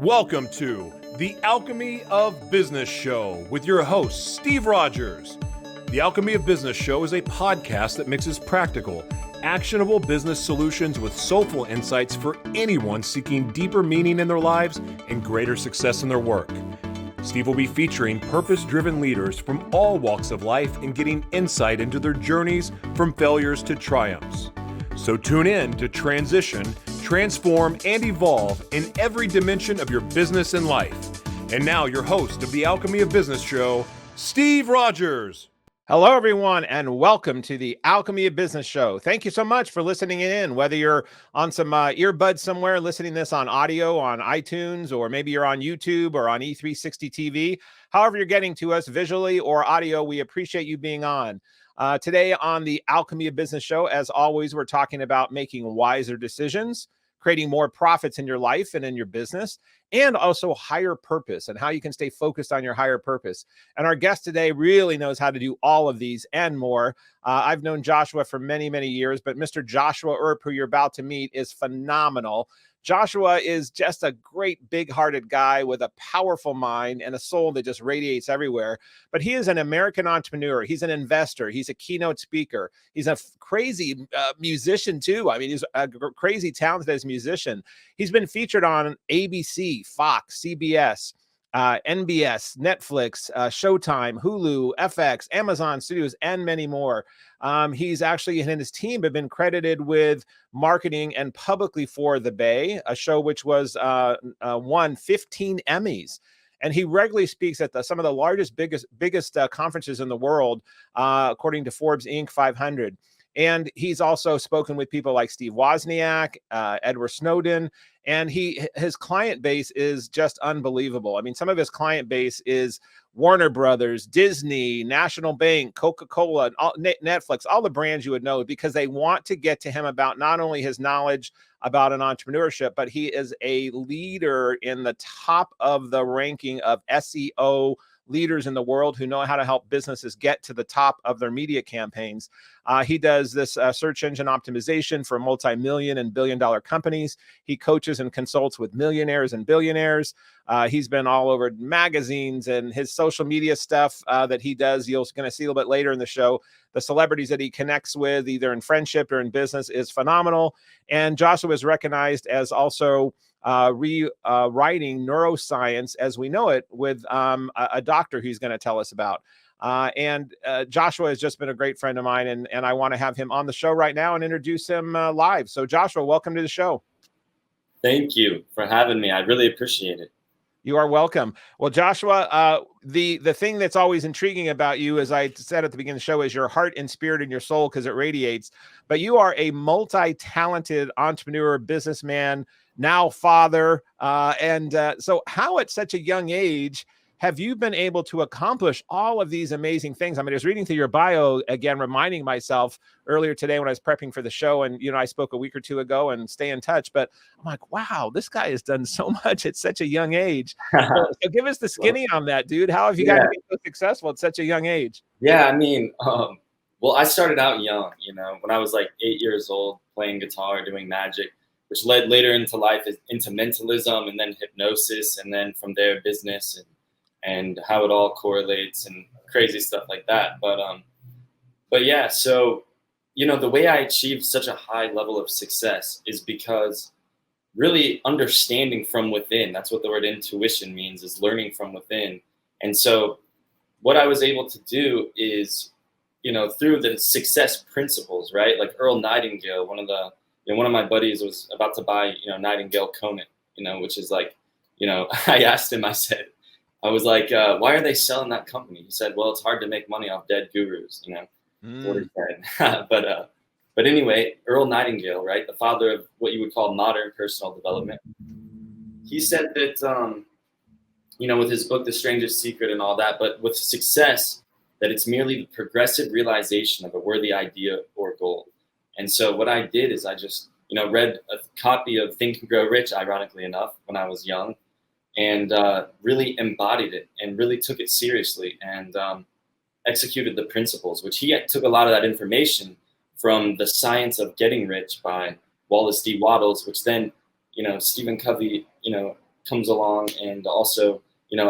Welcome to the Alchemy of Business Show with your host, Steve Rodgers. The Alchemy of Business Show is a podcast that mixes practical, actionable business solutions with soulful insights for anyone seeking deeper meaning in their lives and greater success in their work. Steve will be featuring purpose-driven leaders from all walks of life and getting insight into their journeys from failures to triumphs. So tune in to transition, transform, and evolve in every dimension of your business and life. And now your host of the Alchemy of Business Show, Steve Rodgers. Hello, everyone, and welcome to the Alchemy of Business Show. Thank you so much for listening in, whether you're on some earbuds somewhere, listening this on audio on iTunes, or maybe you're on YouTube or on E360 TV. However you're getting to us visually or audio, we appreciate you being on. Today on the Alchemy of Business Show, as always, we're talking about making wiser decisions, creating more profits in your life and in your business, and also higher purpose and how you can stay focused on your higher purpose. And our guest today really knows how to do all of these and more. I've known Joshua for many, many years, but Mr. Joshua Earp, who you're about to meet, is phenomenal. Joshua is just a great big-hearted guy with a powerful mind and a soul that just radiates everywhere. But he is an American entrepreneur. He's an investor. He's a keynote speaker. He's a crazy musician too. I mean, he's a crazy talented as a musician. He's been featured on ABC, Fox, CBS, NBS, Netflix, Showtime, Hulu, FX, Amazon Studios, and many more. He's actually, and his team have been credited with marketing and publicly for The Bay, a show which was won 15 Emmys. And he regularly speaks at some of the largest, biggest conferences in the world, according to Forbes Inc. 500. And he's also spoken with people like Steve Wozniak, Edward Snowden, and his client base is just unbelievable. I mean, some of his client base is Warner Brothers, Disney, National Bank, Coca-Cola, Netflix, all the brands you would know, because they want to get to him about not only his knowledge about an entrepreneurship, but he is a leader in the top of the ranking of SEO leaders in the world who know how to help businesses get to the top of their media campaigns. He does this search engine optimization for multi-million and billion-dollar companies. He coaches and consults with millionaires and billionaires. He's been all over magazines, and his social media stuff that he does, you're going to see a little bit later in the show, the celebrities that he connects with, either in friendship or in business, is phenomenal. And Joshua is recognized as also rewriting neuroscience as we know it with a doctor who's going to tell us about. And Joshua has just been a great friend of mine, and I want to have him on the show right now and introduce him live. So Joshua, welcome to the show. Thank you for having me. I really appreciate it. You are welcome. Well, Joshua, the thing that's always intriguing about you, as I said at the beginning of the show, is your heart and spirit and your soul, because it radiates. But you are a multi-talented entrepreneur, businessman, now father. So how at such a young age have you been able to accomplish all of these amazing things? I mean, I was reading through your bio again, reminding myself earlier today when I was prepping for the show, and, I spoke a week or two ago, and stay in touch, but I'm like, wow, this guy has done so much at such a young age. So give us the skinny on that, dude. How have you gotten to be so successful at such a young age? Yeah, I mean, well, I started out young, when I was like 8 years old, playing guitar, doing magic, which led later into life into mentalism, and then hypnosis, and then from there business and how it all correlates and crazy stuff like that. But yeah, so, the way I achieved such a high level of success is because really understanding from within. That's what the word intuition means, is learning from within. And so what I was able to do is, through the success principles, right? Like Earl Nightingale, one of my buddies was about to buy, Nightingale Conant, which is like, I asked him, I was like, why are they selling that company? He said, well, it's hard to make money off dead gurus, what he said. But anyway, Earl Nightingale, right? The father of what you would call modern personal development. He said that, with his book, The Strangest Secret and all that, but with success, that it's merely the progressive realization of a worthy idea or goal. And so what I did is I just, read a copy of Think and Grow Rich, ironically enough, when I was young, and really embodied it and really took it seriously and executed the principles, which he took a lot of that information from The Science of Getting Rich by Wallace D. Wattles, which then, Stephen Covey, comes along and also,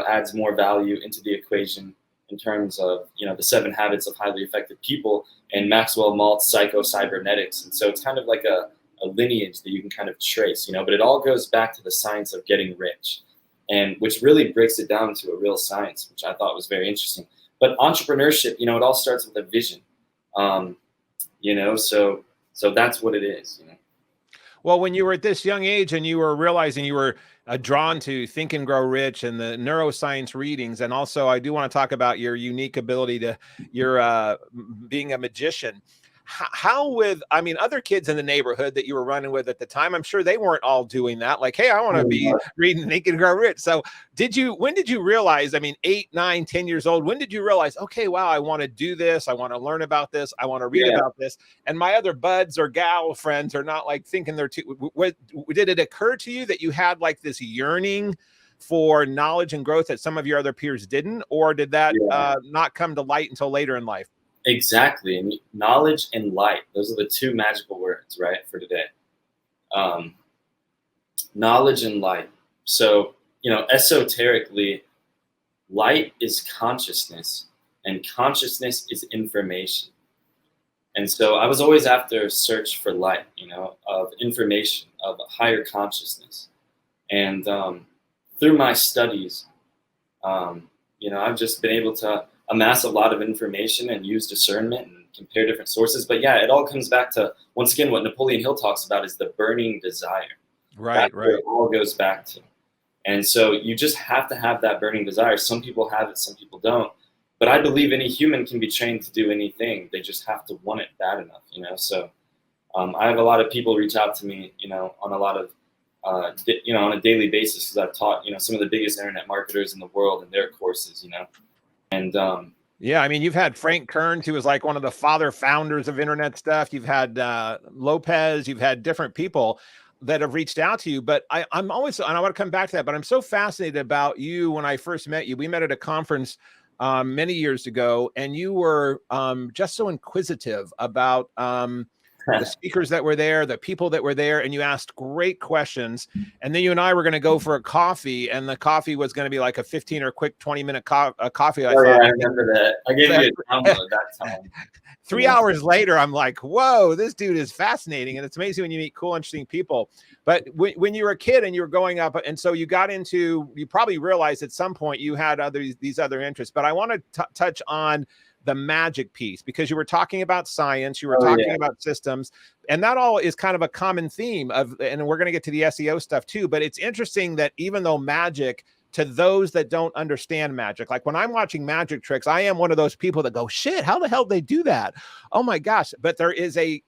adds more value into the equation in terms of, the 7 habits of highly effective people and Maxwell Maltz psycho-cybernetics. And so it's kind of like a lineage that you can kind of trace, but it all goes back to the science of getting rich, and which really breaks it down to a real science, which I thought was very interesting. But entrepreneurship, it all starts with a vision, so that's what it is, Well, when you were at this young age and you were realizing you were drawn to Think and Grow Rich and the neuroscience readings, and also I do want to talk about your unique ability to your being a magician. How with, other kids in the neighborhood that you were running with at the time, I'm sure they weren't all doing that. Like, hey, I want to be reading Think and Grow Rich. So when did you realize, 8, 9, 10 years old, when did you realize, okay, wow, I want to do this. I want to learn about this. I want to read about this. And my other buds or gal friends are not like thinking they're too, did it occur to you that you had like this yearning for knowledge and growth that some of your other peers didn't, or did that not come to light until later in life? Exactly. And knowledge and light, those are the 2 magical words, right, for today. Knowledge and light. So, esoterically, light is consciousness and consciousness is information. And so I was always after a search for light, of information, of a higher consciousness. And through my studies, I've just been able to amass a lot of information and use discernment and compare different sources. But yeah, it all comes back to, once again, what Napoleon Hill talks about is the burning desire. Right. It all goes back to. And so you just have to have that burning desire. Some people have it, some people don't. But I believe any human can be trained to do anything. They just have to want it bad enough, So I have a lot of people reach out to me, on a lot of, on a daily basis, because I've taught, some of the biggest internet marketers in the world in their courses, And you've had Frank Kearns, who was like one of the founders of internet stuff. You've had Lopez, you've had different people that have reached out to you, but I'm always, and I want to come back to that, but I'm so fascinated about you. When I first met you, we met at a conference many years ago, and you were just so inquisitive about the speakers that were there, the people that were there, and you asked great questions. And then you and I were going to go for a coffee, and the coffee was going to be like a 15 or quick 20-minute coffee. I remember that. I gave you a download that time. 3 hours later, I'm like, whoa, this dude is fascinating. And it's amazing when you meet cool, interesting people. But when you were a kid and you were going up, and so you got into, you probably realized at some point you had these other interests. But I want to touch on the magic piece, because you were talking about science, you were talking about systems, and that all is kind of a common theme of, and we're going to get to the SEO stuff too. But it's interesting that even though magic, to those that don't understand magic, like when I'm watching magic tricks, I am one of those people that go, shit, how the hell did they do that? Oh my gosh. But there is a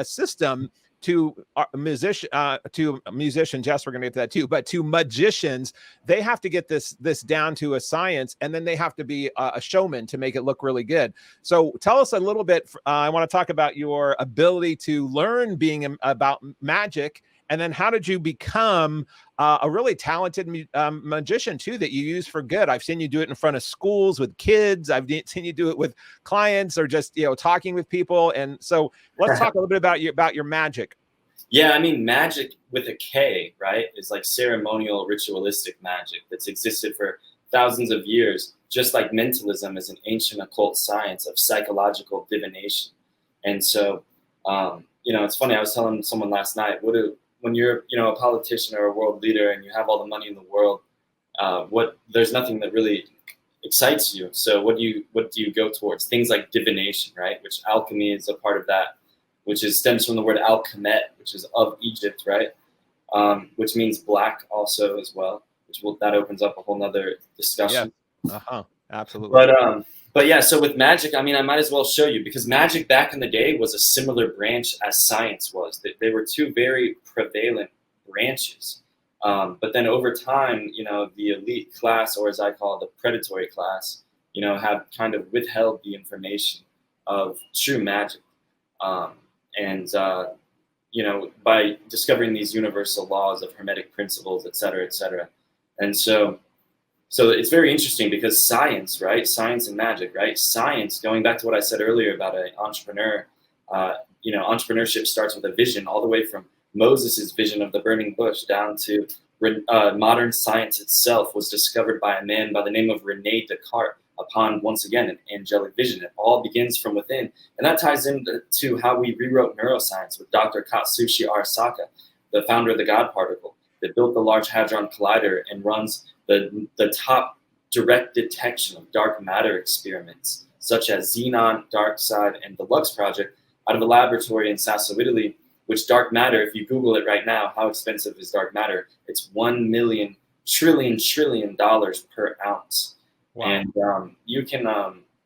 system to musicians, yes, we're going to get to that too, but to magicians, they have to get this down to a science, and then they have to be a showman to make it look really good. So tell us a little bit, I want to talk about your ability to learn about magic, and then how did you become a really talented magician too, that you use for good? I've seen you do it in front of schools with kids. I've seen you do it with clients, or just, talking with people. And so let's talk a little bit about your magic. Yeah, magic with a K, right, is like ceremonial, ritualistic magic that's existed for thousands of years, just like mentalism is an ancient occult science of psychological divination. And so, it's funny, I was telling someone last night, when you're, a politician or a world leader and you have all the money in the world, there's nothing that really excites you. So what do you go towards? Things like divination, right? Which alchemy is a part of that, which stems from the word alchemet, which is of Egypt, right? Which means black also as well, that opens up a whole nother discussion. Yeah. Absolutely. But yeah, so with magic, I might as well show you, because magic back in the day was a similar branch as science was. They were 2 very prevalent branches. But then over time, the elite class, or as I call it, the predatory class, have kind of withheld the information of true magic. By discovering these universal laws of hermetic principles, et cetera, et cetera. And so it's very interesting, because science, right? Science and magic, right? Science, going back to what I said earlier about an entrepreneur, entrepreneurship starts with a vision, all the way from Moses' vision of the burning bush down to modern science itself was discovered by a man by the name of Rene Descartes upon, once again, an angelic vision. It all begins from within. And that ties into how we rewrote neuroscience with Dr. Katsushi Arasaka, the founder of the God particle, that built the Large Hadron Collider and runs the top direct detection of dark matter experiments, such as Xenon, Darkside, and the Lux Project, out of a laboratory in Sasso, Italy, which dark matter, if you Google it right now, how expensive is dark matter? It's $1 million trillion per ounce. Wow. And you can,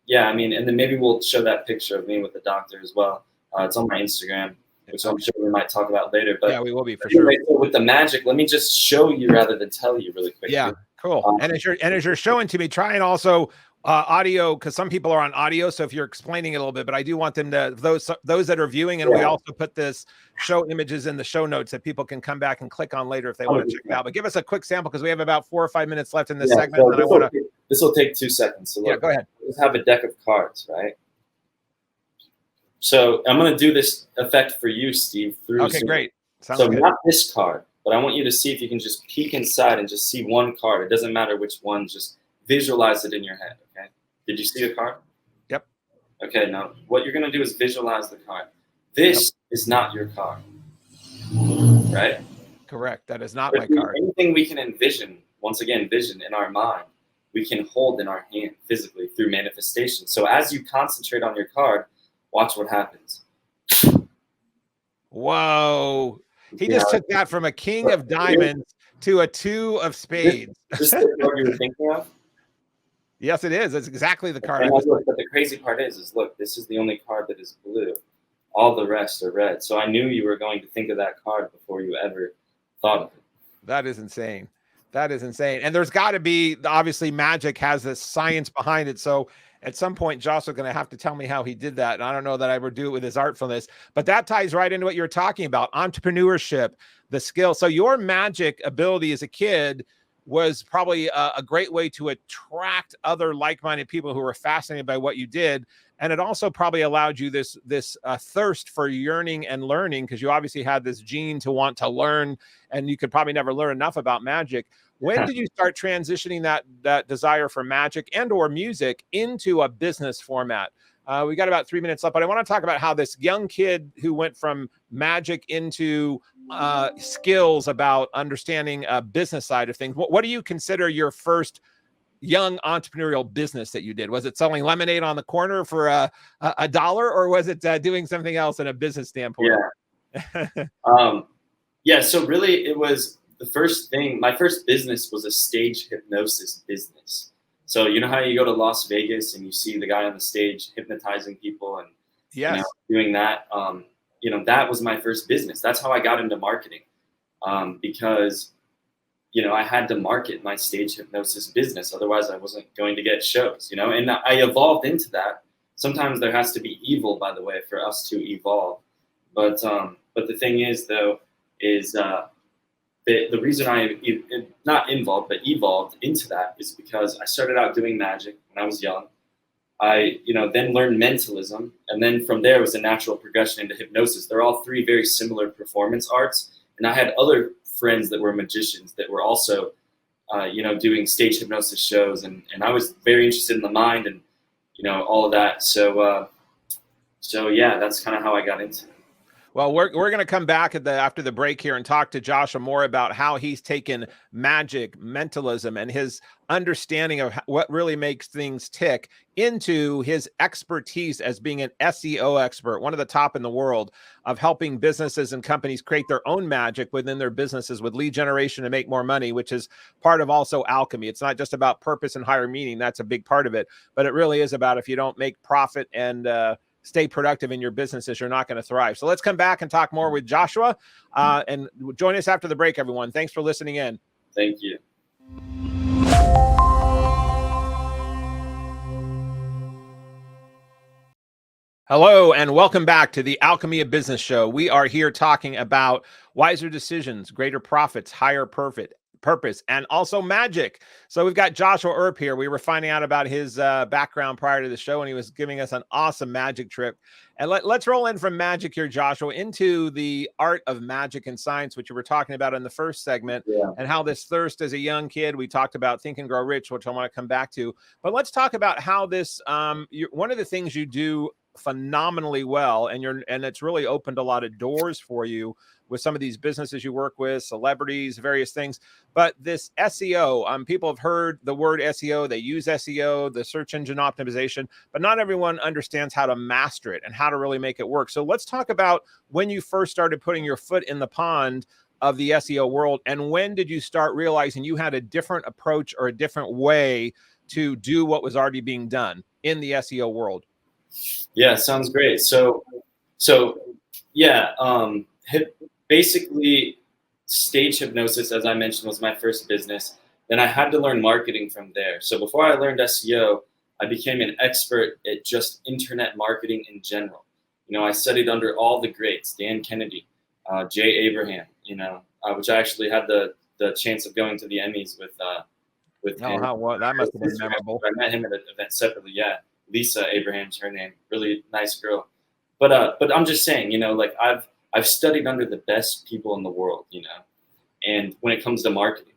yeah, I mean, and then maybe we'll show that picture of me with the doctor as well. It's on my Instagram, which I'm sure we might talk about later. But yeah, we will be for anyway, sure. So with the magic, let me just show you rather than tell you really quickly. Yeah, cool. And as you're showing to me, try and also audio, because some people are on audio. So if you're explaining it a little bit, but I do want them to, those that are viewing, and we also put this show images in the show notes that people can come back and click on later if they want to check it out. But give us a quick sample, because we have about 4 or 5 minutes left in this segment. So and this will take 2 seconds. So look, go ahead. Let's have a deck of cards, right? So I'm going to do this effect for you, Steve. Through okay, Zoom. Great. Sounds so good. Not this card, but I want you to see if you can just peek inside and just see one card. It doesn't matter which one. Just visualize it in your head, okay? Did you see a card? Yep. Okay, now what you're going to do is visualize the card. This is not your card, right? Correct. That is not my card. Anything we can envision, once again, vision in our mind, we can hold in our hand physically through manifestation. So as you concentrate on your card, watch what happens. Whoa. He just took that from a king of diamonds to a 2 of spades. Just the card you were thinking of? Yes, it is. It's exactly the card. But the crazy part is, look, this is the only card that is blue. All the rest are red. So I knew you were going to think of that card before you ever thought of it. That is insane. That is insane. And there's got to be, obviously, magic has this science behind it. So at some point, Josh is going to have to tell me how he did that. And I don't know that I would do it with his artfulness, but that ties right into what you're talking about, entrepreneurship, the skill. So your magic ability as a kid was probably a great way to attract other like-minded people who were fascinated by what you did. And it also probably allowed you this thirst for yearning and learning, because you obviously had this gene to want to learn, and you could probably never learn enough about magic. When did you start transitioning that desire for magic and or music into a business format? We got about 3 minutes left, but I want to talk about how this young kid who went from magic into skills about understanding a business side of things. What do you consider your first young entrepreneurial business that you did? Was it selling lemonade on the corner for a dollar, or was it doing something else in a business standpoint? Yeah. So really it was the first thing. My first business was a stage hypnosis business. So you know how you go to Las Vegas and you see the guy on the stage hypnotizing people and doing that? That was my first business. That's how I got into marketing, because I had to market my stage hypnosis business. Otherwise, I wasn't going to get shows. And I evolved into that. Sometimes there has to be evil, by the way, for us to evolve. But the thing is, though, is the reason I not involved but evolved into that is because I started out doing magic when I was young. I then learned mentalism, and then from there was a natural progression into hypnosis. They're all 3 very similar performance arts, and I had other friends that were magicians that were also doing stage hypnosis shows, and I was very interested in the mind and all of that. So yeah, that's kind of how I got into it. Well, we're going to come back after the break here and talk to Joshua more about how he's taken magic, mentalism, and his understanding of what really makes things tick into his expertise as being an SEO expert, one of the top in the world, of helping businesses and companies create their own magic within their businesses with lead generation to make more money, which is part of also alchemy. It's not just about purpose and higher meaning. That's a big part of it, but it really is about if you don't make profit and stay productive in your businesses, you're not going to thrive. So let's come back and talk more with Joshua, and join us after the break, everyone. Thanks for listening in. Thank you. Hello, and welcome back to the Alchemy of Business Show. We are here talking about wiser decisions, greater profits, higher purpose, and also magic. So we've got Joshua Earp here. We were finding out about his background prior to the show, and he was giving us an awesome magic trip. And let's roll in from magic here, Joshua, into the art of magic and science, which you were talking about in the first segment, and how this thirst as a young kid. We talked about Think and Grow Rich, which I want to come back to. But let's talk about how this, one of the things you do phenomenally well, and it's really opened a lot of doors for you with some of these businesses you work with, celebrities, various things. But this SEO, people have heard the word SEO, they use SEO, the search engine optimization, but not everyone understands how to master it and how to really make it work. So let's talk about when you first started putting your foot in the pond of the SEO world, and when did you start realizing you had a different approach or a different way to do what was already being done in the SEO world? Yeah, sounds great. So yeah, basically stage hypnosis, as I mentioned, was my first business. Then I had to learn marketing from there. So before I learned SEO, I became an expert at just internet marketing in general. You know, I studied under all the greats, Dan Kennedy, Jay Abraham, which I actually had the chance of going to the Emmys with him. That must have been memorable. I met him at an event separately. Yeah. Lisa Abraham's her name, really nice girl. But I'm just saying, like I've studied under the best people in the world, and when it comes to marketing.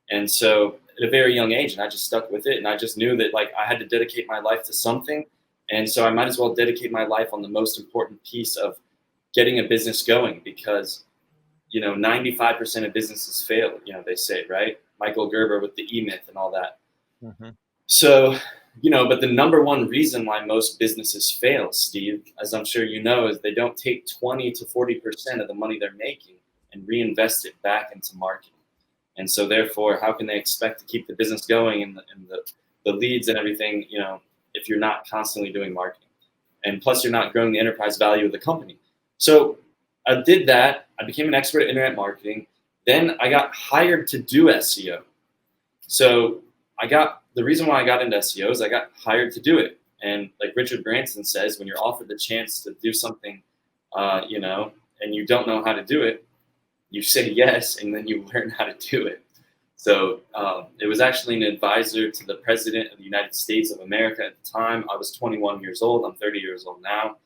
And so at a very young age, and I just stuck with it, and I just knew that like I had to dedicate my life to something. And so I might as well dedicate my life on the most important piece of getting a business going, because 95% of businesses fail, they say, right? Michael Gerber with the E-Myth and all that. Mm-hmm. So, but the number one reason why most businesses fail, Steve, as I'm sure you know, is they don't take 20 to 40% of the money they're making and reinvest it back into marketing. And so therefore, how can they expect to keep the business going and the leads and everything, if you're not constantly doing marketing? And plus you're not growing the enterprise value of the company. So I did that. I became an expert at internet marketing. Then I got hired to do SEO. So the reason why I got into SEO is I got hired to do it. And like Richard Branson says, when you're offered the chance to do something, and you don't know how to do it, you say yes, and then you learn how to do it. So it was actually an advisor to the President of the United States of America at the time. I was 21 years old. I'm 30 years old now.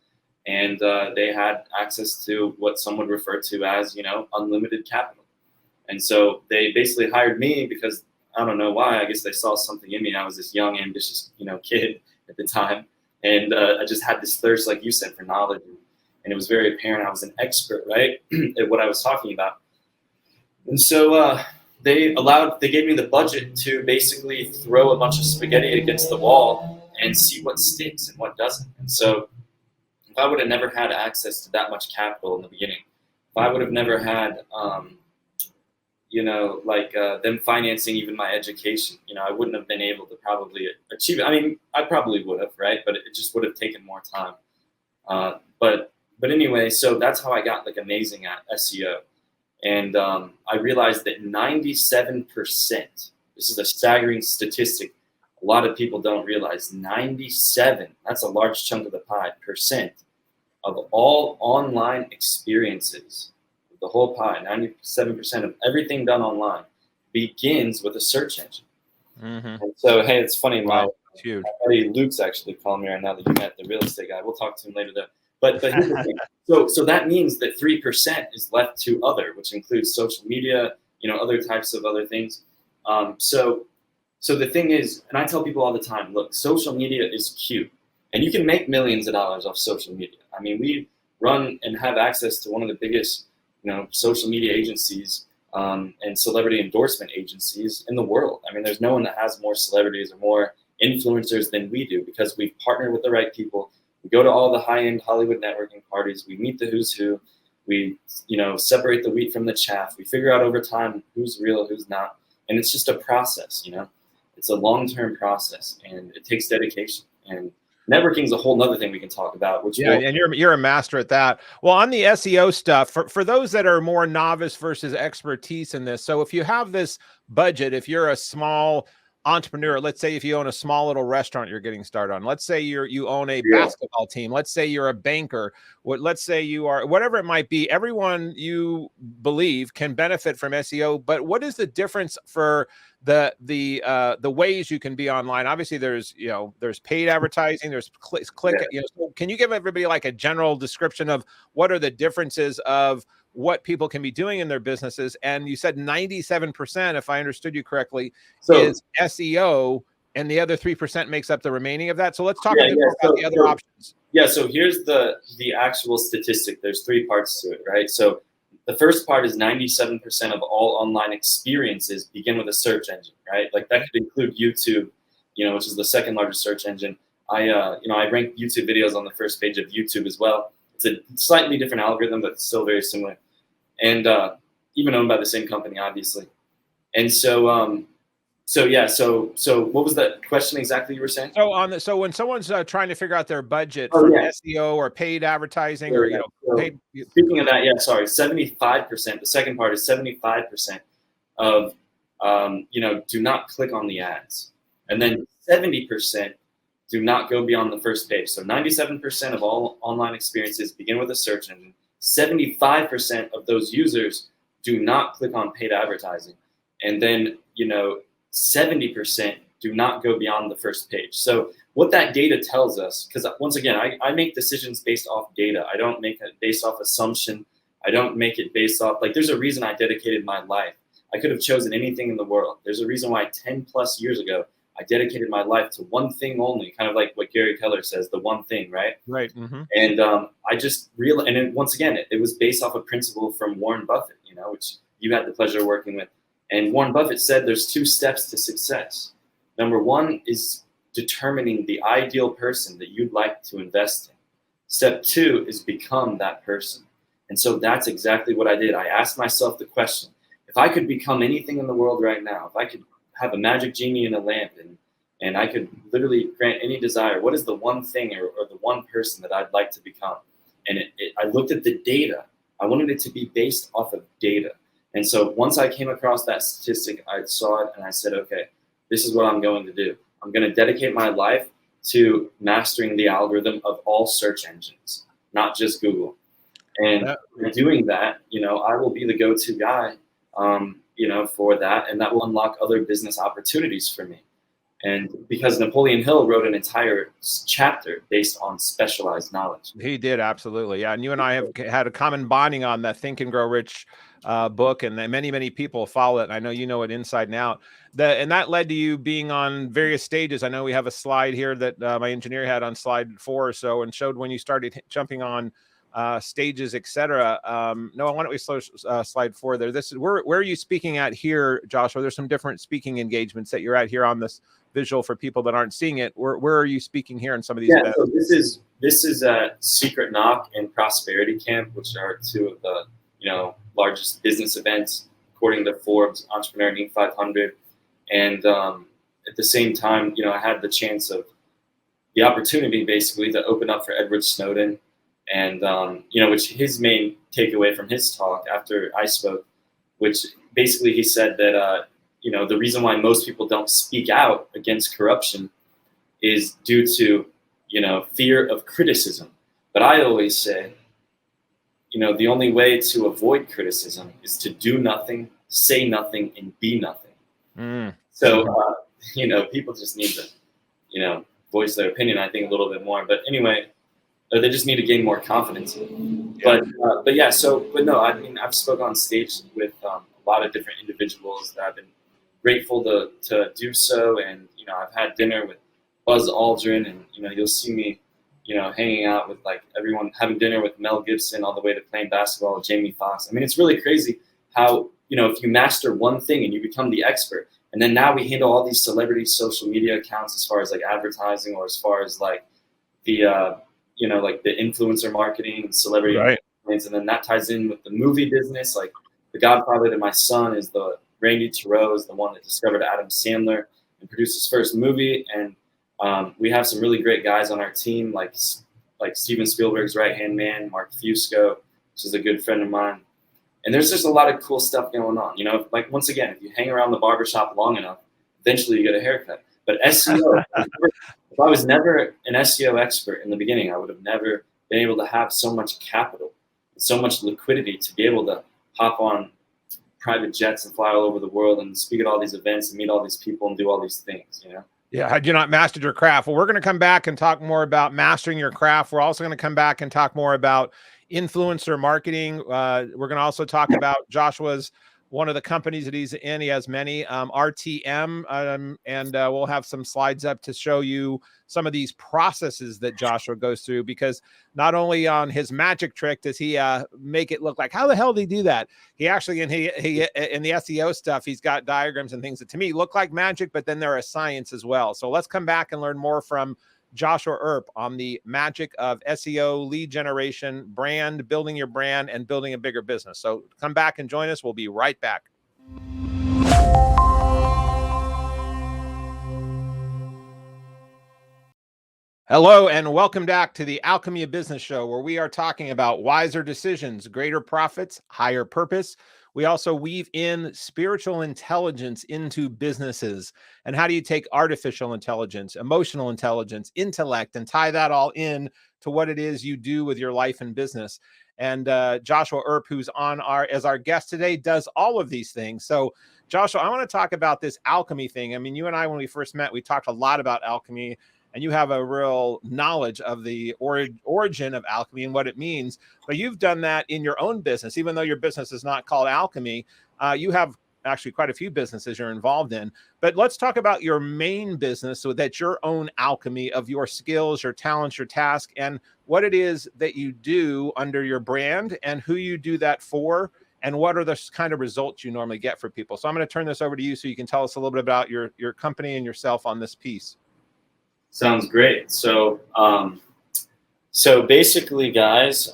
And they had access to what some would refer to as, unlimited capital. And so they basically hired me because I don't know why. I guess they saw something in me. I was this young, ambitious, kid at the time. And I just had this thirst, like you said, for knowledge. And it was very apparent I was an expert, right, at what I was talking about. And so they gave me the budget to basically throw a bunch of spaghetti against the wall and see what sticks and what doesn't. And so if I would have never had access to that much capital in the beginning, if I would have never had, them financing even my education, I wouldn't have been able to probably achieve it. I mean, I probably would have, right? But it just would have taken more time. But anyway, so that's how I got like amazing at SEO. And I realized that 97%, this is a staggering statistic, a lot of people don't realize, 97, that's a large chunk of the pie, percent of all online experiences, the whole pie, 97% of everything done online begins with a search engine. Mm-hmm. And so, hey, it's funny, my huge. buddy Luke's actually calling me right now that you met the real estate guy. We'll talk to him later though. But here's the thing. So that means that 3% is left to other, which includes social media, other types of other things. So the thing is, and I tell people all the time, look, social media is cute, and you can make millions of dollars off social media. I mean, we run and have access to one of the biggest, social media agencies and celebrity endorsement agencies in the world. I mean, there's no one that has more celebrities or more influencers than we do, because we've partnered with the right people. We go to all the high-end Hollywood networking parties. We meet the who's who. We, separate the wheat from the chaff. We figure out over time who's real, who's not. And it's just a process, It's a long-term process, and it takes dedication. And networking is a whole nother thing we can talk about. And you're a master at that. Well, on the SEO stuff, for those that are more novice versus expertise in this, so if you have this budget, if you're a small entrepreneur, let's say if you own a small little restaurant you're getting started on, let's say you own a Yeah. basketball team, let's say you're a banker, let's say you are whatever it might be, everyone you believe can benefit from SEO. But what is the difference for the ways you can be online? Obviously there's paid advertising, there's click, Yeah. so can you give everybody like a general description of what are the differences of what people can be doing in their businesses? And you said 97%, if I understood you correctly, is SEO, and the other 3% makes up the remaining of that. So let's talk a bit more about the other options. Yeah, so here's the actual statistic. There's 3 parts to it, right? So the first part is 97% of all online experiences begin with a search engine, right? Like that could include YouTube, which is the second largest search engine. I rank YouTube videos on the first page of YouTube as well. It's a slightly different algorithm, but still very similar. And even owned by the same company, obviously. And so what was the question exactly you were saying? So when someone's trying to figure out their budget for SEO or paid advertising, paid. Speaking of that, 75%. The second part is 75% of do not click on the ads, and then 70% do not go beyond the first page. So 97% of all online experiences begin with a search engine. 75% of those users do not click on paid advertising. And then, 70% do not go beyond the first page. So what that data tells us, because once again, I make decisions based off data. I don't make it based off assumption. I don't make it based off, there's a reason I dedicated my life. I could have chosen anything in the world. There's a reason why 10 plus years ago, I dedicated my life to one thing only, kind of like what Gary Keller says, the one thing, right? Right. Mm-hmm. And I just realized, and then once again, it was based off a principle from Warren Buffett, which you had the pleasure of working with. And Warren Buffett said there's 2 steps to success. Number 1 is determining the ideal person that you'd like to invest in. Step 2 is become that person. And so that's exactly what I did. I asked myself the question, if I could become anything in the world right now, if I could have a magic genie in a lamp and I could literally grant any desire, what is the one thing or the one person that I'd like to become? And I looked at the data. I wanted it to be based off of data. And so once I came across that statistic, I saw it and I said, okay, this is what I'm going to do. I'm going to dedicate my life to mastering the algorithm of all search engines, not just Google. And in doing that, I will be the go-to guy, for that, and that will unlock other business opportunities for me. And because Napoleon Hill wrote an entire chapter based on specialized knowledge. He did, absolutely. Yeah. And you and I have had a common bonding on that Think and Grow Rich book, and many, many people follow it. And I know you know it inside and out. And that led to you being on various stages. I know we have a slide here that my engineer had on slide 4 or so, and showed when you started jumping on stages, etc. Noah, why don't we slow slide 4 there? This is where are you speaking at here, Joshua? There's some different speaking engagements that you're at here on this visual for people that aren't seeing it. Where are you speaking here in some of these events? So this is Secret Knock and Prosperity Camp, which are 2 of the largest business events according to Forbes Entrepreneur Inc. 500. And at the same time, I had the opportunity basically to open up for Edward Snowden. And, which his main takeaway from his talk after I spoke, which basically he said that, the reason why most people don't speak out against corruption is due to, fear of criticism. But I always say, the only way to avoid criticism is to do nothing, say nothing, and be nothing. So, people just need to, voice their opinion, I think, a little bit more. But anyway, they just need to gain more confidence. But no, I mean, I've spoken on stage with a lot of different individuals that I've been grateful to do so. And, I've had dinner with Buzz Aldrin, and, you'll see me, hanging out with everyone, having dinner with Mel Gibson, all the way to playing basketball with Jamie Foxx. I mean, it's really crazy how, if you master one thing and you become the expert, and then now we handle all these celebrity social media accounts as far as advertising, or as far as the, the influencer marketing, celebrity, right. And then that ties in with the movie business. Like the godfather to my son is Randy Turow, is the one that discovered Adam Sandler and produced his first movie. And we have some really great guys on our team, like Steven Spielberg's right-hand man, Mark Fusco, which is a good friend of mine. And there's just a lot of cool stuff going on. Once again, if you hang around the barbershop long enough, eventually you get a haircut. But SEO, if I was never an SEO expert in the beginning, I would have never been able to have so much capital, so much liquidity to be able to hop on private jets and fly all over the world and speak at all these events and meet all these people and do all these things, you know? Yeah. Had you not mastered your craft? Well, we're going to come back and talk more about mastering your craft. We're also going to come back and talk more about influencer marketing. We're going to also talk about Joshua's one of the companies that he's in. He has many, RTM, and we'll have some slides up to show you some of these processes that Joshua goes through, because not only on his magic trick does he make it look like, how the hell did he do that? He actually, in the SEO stuff, he's got diagrams and things that to me look like magic, but then there are science as well. So let's come back and learn more from Joshua Earp on the magic of SEO, lead generation, brand, building your brand, and building a bigger business. So come back and join us. We'll be right back. Hello, and welcome back to the Alchemy of Business Show, where we are talking about wiser decisions, greater profits, higher purpose. We also weave in spiritual intelligence into businesses. And how do you take artificial intelligence, emotional intelligence, intellect, and tie that all in to what it is you do with your life and business? And Joshua Earp, who's on as our guest today, does all of these things. So Joshua, I want to talk about this alchemy thing. I mean, you and I, when we first met, we talked a lot about alchemy, and you have a real knowledge of the origin of alchemy and what it means. But you've done that in your own business, even though your business is not called Alchemy. You have actually quite a few businesses you're involved in. But let's talk about your main business, so that's your own alchemy of your skills, your talents, your task, and what it is that you do under your brand, and who you do that for, and what are the kind of results you normally get for people. So I'm going to turn this over to you so you can tell us a little bit about your company and yourself on this piece. Sounds great. So, so basically, guys,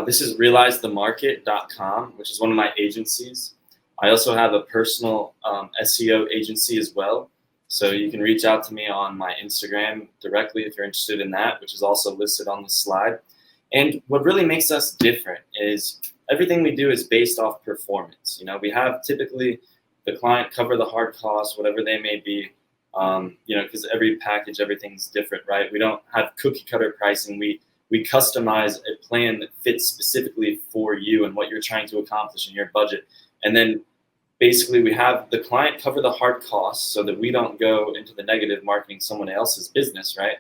this is realizethemarket.com, which is one of my agencies. I also have a personal SEO agency as well. So you can reach out to me on my Instagram directly if you're interested in that, which is also listed on the slide. And what really makes us different is everything we do is based off performance. You know, we have typically the client cover the hard costs, whatever they may be. You know, because every package, everything's different, right? We don't have cookie cutter pricing. We customize a plan that fits specifically for you and what you're trying to accomplish in your budget. And then basically we have the client cover the hard costs so that we don't go into the negative marketing someone else's business, right?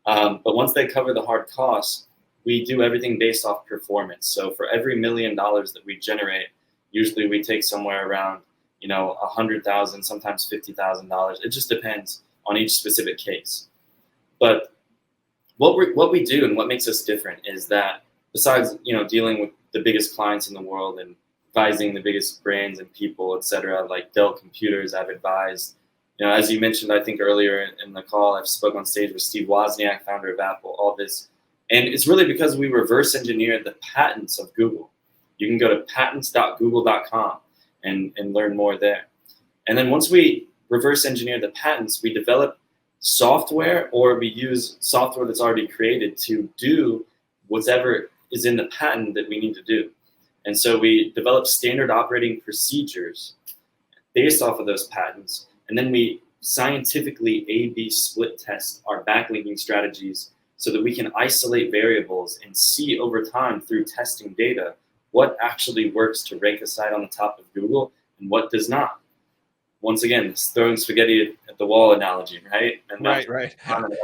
But once they cover the hard costs, we do everything based off performance. So for every $1 million that we generate, usually we take somewhere around, you know, $100,000, sometimes $50,000. It just depends on each specific case. But what we do and what makes us different is that besides, you know, dealing with the biggest clients in the world and advising the biggest brands and people, et cetera, like Dell Computers, I've advised, you know, as you mentioned, I think earlier in the call, I've spoke on stage with Steve Wozniak, founder of Apple, all this. And it's really because we reverse engineered the patents of Google. You can go to patents.google.com and learn more there. And then once we reverse engineer the patents, we develop software, or we use software that's already created to do whatever is in the patent that we need to do. And so we develop standard operating procedures based off of those patents. And then we scientifically A/B split test our backlinking strategies so that we can isolate variables and see over time through testing data what actually works to rank a site on the top of Google and what does not. Once again, it's throwing spaghetti at the wall analogy, right? And right.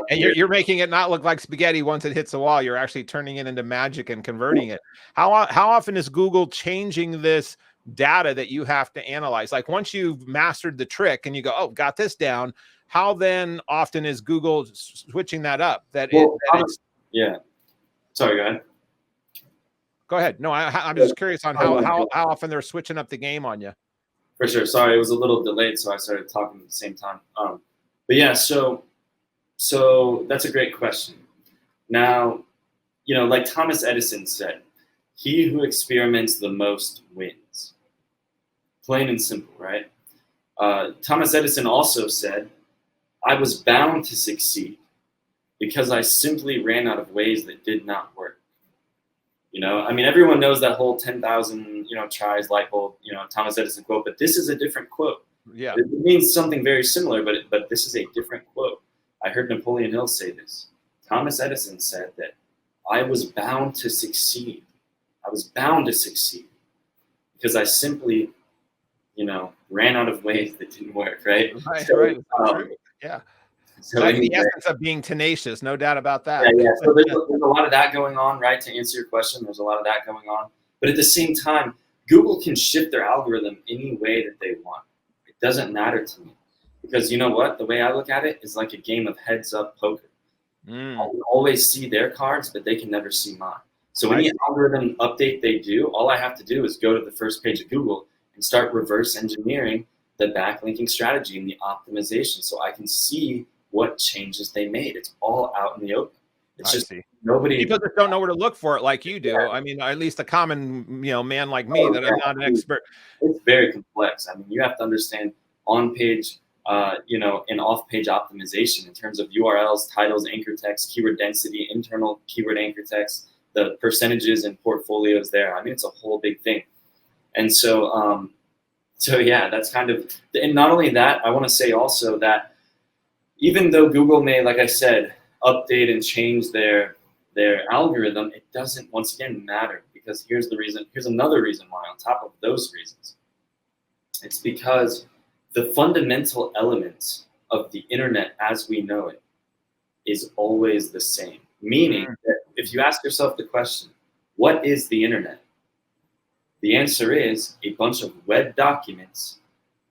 And you're making it not look like spaghetti once it hits the wall. You're actually turning it into magic and converting it. How often is Google changing this data that you have to analyze? Like once you've mastered the trick and you go, oh, got this down, how then often is Google switching that up? Yeah. Sorry, go ahead. Go ahead. No, I'm just curious on how often they're switching up the game on you. For sure. Sorry, it was a little delayed, so I started talking at the same time. But yeah, so that's a great question. Now, you know, like Thomas Edison said, he who experiments the most wins. Plain and simple, right? Thomas Edison also said, I was bound to succeed because I simply ran out of ways that did not work. You know, I mean, everyone knows that whole 10,000, you know, tries light bulb, you know, Thomas Edison quote, but this is a different quote. Yeah. It means something very similar, but this is a different quote. I heard Napoleon Hill say this. Thomas Edison said that I was bound to succeed. I was bound to succeed because I simply, ran out of ways that didn't work, right? Right, So, right. Yeah. so That's anyway, the essence of being tenacious, no doubt about yeah, that. yeah. So there's a lot of that going on, right? To answer your question, there's a lot of that going on. But at the same time, Google can shift their algorithm any way that they want. It doesn't matter to me. Because you know what? The way I look at it is like a game of heads-up poker. I can always see their cards, but they can never see mine. So any algorithm update they do, all I have to do is go to the first page of Google and start reverse engineering the backlinking strategy and the optimization so I can see what changes they made. It's all out in the open. It's just nobody. People just don't know where to look for it like you do. Yeah. I mean, at least a common, man like me I'm not an expert. It's very complex. I mean, you have to understand on-page, and off-page optimization in terms of URLs, titles, anchor text, keyword density, internal keyword anchor text, the percentages and portfolios there. I mean, it's a whole big thing. And so, yeah, that's kind of, and not only that, I want to say also that even though Google may, like I said, update and change their algorithm, it doesn't, once again, matter, because here's another reason why on top of those reasons. It's because the fundamental elements of the internet as we know it is always the same. Meaning that if you ask yourself the question, what is the internet? The answer is a bunch of web documents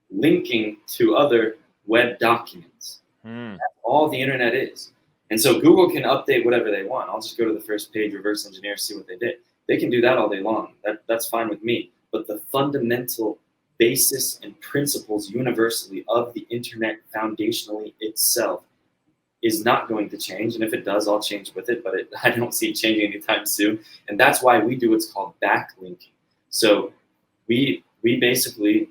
linking to other web documents. That's all the internet is. And so Google can update whatever they want. I'll just go to the first page, reverse engineer, see what they did. They can do that all day long. That's fine with me. But the fundamental basis and principles universally of the internet foundationally itself is not going to change. And if it does, I'll change with it. But I don't see it changing anytime soon. And that's why we do what's called backlinking. So we basically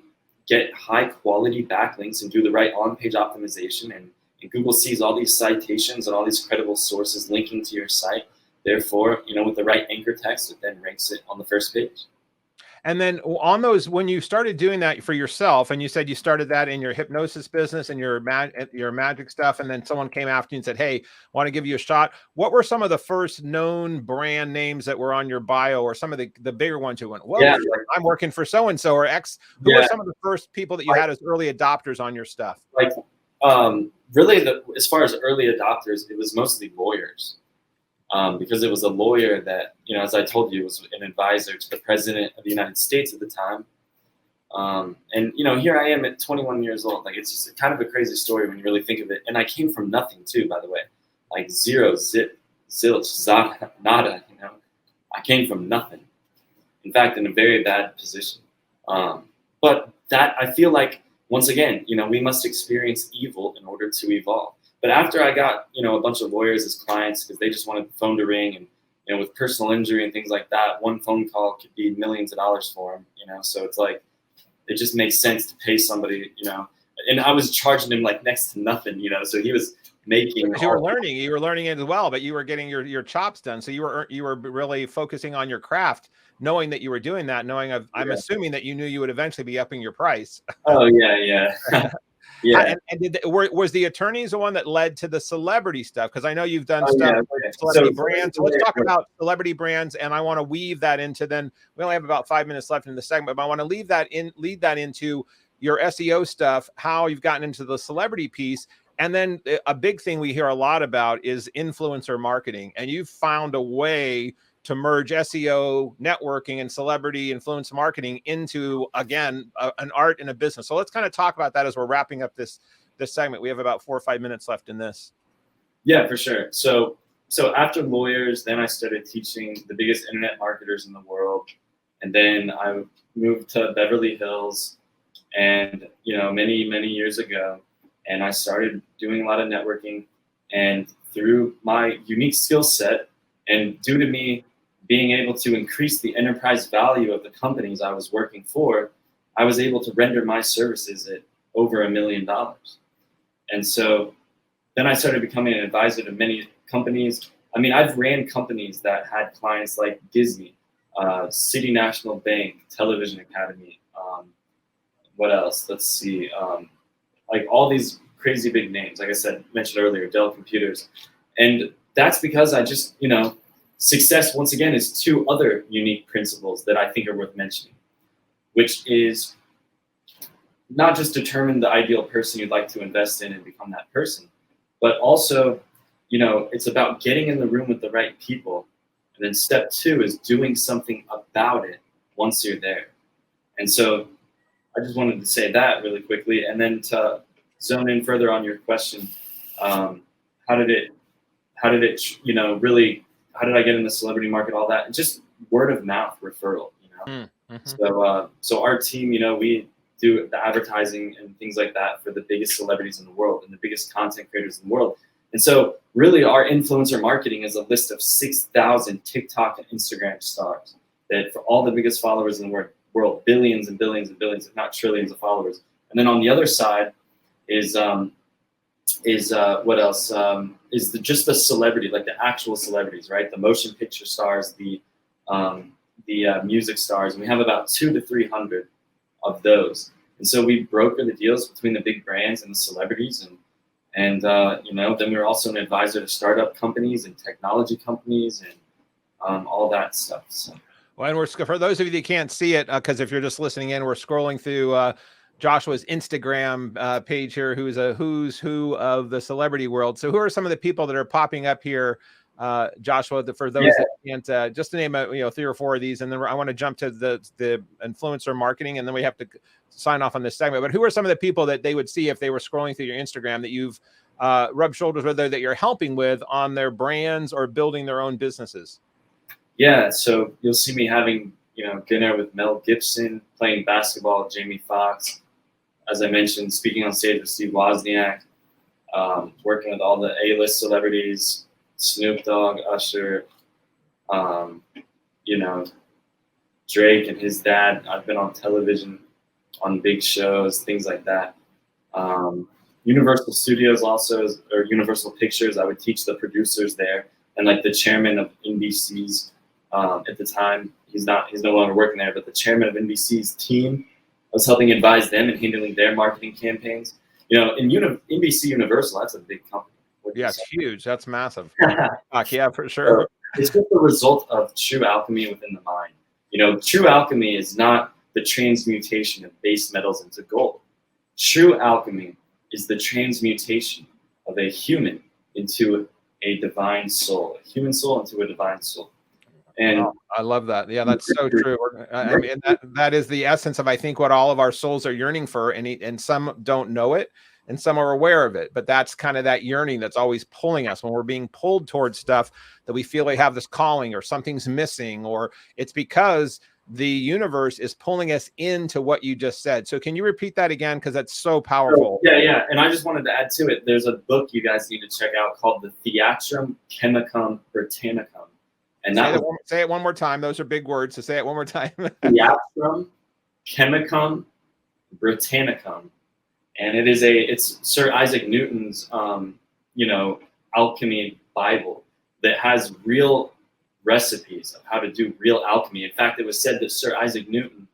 get high quality backlinks and do the right on-page optimization, and Google sees all these citations and all these credible sources linking to your site. Therefore, with the right anchor text, it then ranks it on the first page. And then on those, when you started doing that for yourself, and you said you started that in your hypnosis business and your magic stuff, and then someone came after you and said, "Hey, want to give you a shot." What were some of the first known brand names that were on your bio, or some of the bigger ones who went, "Well, yeah, I'm working for so and so or X"? Who were some of the first people that you had as early adopters on your stuff? Really, as far as early adopters, it was mostly lawyers. Because it was a lawyer that, as I told you, was an advisor to the president of the United States at the time. And, here I am at 21 years old. Like, it's just kind of a crazy story when you really think of it. And I came from nothing, too, by the way. Like, zero, zip, zilch, nada, I came from nothing. In fact, in a very bad position. But that, I feel like, once again, we must experience evil in order to evolve. But after I got, a bunch of lawyers as clients because they just wanted the phone to ring, and, with personal injury and things like that, one phone call could be millions of dollars for them, So it's like, it just makes sense to pay somebody, and I was charging him like next to nothing, so he was making. You were learning it as well, but you were getting your chops done. So you were really focusing on your craft, knowing that you were doing that, I'm assuming that you knew you would eventually be upping your price. Oh yeah. Yeah. And was the attorneys the one that led to the celebrity stuff? Because I know you've done stuff with celebrity brands. So let's talk about celebrity brands, and I want to weave that into. Then we only have about 5 minutes left in the segment, but I want to lead that into your SEO stuff, how you've gotten into the celebrity piece. And then a big thing we hear a lot about is influencer marketing, and you've found a way to merge SEO, networking, and celebrity influence marketing into, again, an art and a business. So let's kind of talk about that as we're wrapping up this segment. We have about 4 or 5 minutes left in this. Yeah, for sure. So after lawyers, then I started teaching the biggest internet marketers in the world. And then I moved to Beverly Hills and, many, many years ago. And I started doing a lot of networking. And through my unique skill set, and due to me being able to increase the enterprise value of the companies I was working for, I was able to render my services at over $1 million. And so then I started becoming an advisor to many companies. I mean, I've ran companies that had clients like Disney, City National Bank, Television Academy, what else? Let's see. Like all these crazy big names, like I said, mentioned earlier, Dell Computers. And that's because I just, success, once again, is two other unique principles that I think are worth mentioning, which is not just determine the ideal person you'd like to invest in and become that person, but also, it's about getting in the room with the right people. And then step two is doing something about it once you're there. And so I just wanted to say that really quickly. And then to zone in further on your question, how did it, really, how did I get in the celebrity market, all that? And just word of mouth referral, Mm-hmm. So our team, we do the advertising and things like that for the biggest celebrities in the world and the biggest content creators in the world. And so really our influencer marketing is a list of 6,000 TikTok and Instagram stars that for all the biggest followers in the world, billions and billions and billions, if not trillions of followers. And then on the other side is what else? Is just the celebrity, like the actual celebrities, right? The motion picture stars, the music stars. And we have about 200 to 300 of those. And so we broker the deals between the big brands and the celebrities. And then we're also an advisor to startup companies and technology companies and all that stuff. So. Well, and we're, for those of you that can't see it, because if you're just listening in, we're scrolling through Joshua's Instagram page here, who's a who's who of the celebrity world. So who are some of the people that are popping up here, Joshua, for those that can't, just to name 3 or 4 of these, and then I want to jump to the influencer marketing, and then we have to sign off on this segment. But who are some of the people that they would see if they were scrolling through your Instagram that you've rubbed shoulders with, or that you're helping with on their brands or building their own businesses? Yeah, so you'll see me having dinner with Mel Gibson, playing basketball with Jamie Foxx. As I mentioned, speaking on stage with Steve Wozniak, working with all the A-list celebrities, Snoop Dogg, Usher, Drake and his dad. I've been on television, on big shows, things like that. Universal Studios also, or Universal Pictures, I would teach the producers there, and like the chairman of NBC's at the time, he's no longer working there, but the chairman of NBC's team, I was helping advise them and handling their marketing campaigns. In NBC Universal, that's a big company. Yeah, it's huge. That's massive. Yeah, for sure. So it's just the result of true alchemy within the mind. True alchemy is not the transmutation of base metals into gold. True alchemy is the transmutation of a human into a divine soul, a human soul into a divine soul. And I love that. Yeah, that's so true. I mean, that is the essence of, I think, what all of our souls are yearning for, and some don't know it, and some are aware of it. But that's kind of that yearning that's always pulling us when we're being pulled towards stuff that we feel we have this calling, or something's missing, or it's because the universe is pulling us into what you just said. So can you repeat that again? Because that's so powerful. Yeah. And I just wanted to add to it. There's a book you guys need to check out called The Theatrum Chemicum Britannicum. And say it one more time. Those are big words. So say it one more time. Theatrum Chemicum Britannicum. And it's Sir Isaac Newton's, alchemy Bible that has real recipes of how to do real alchemy. In fact, it was said that Sir Isaac Newton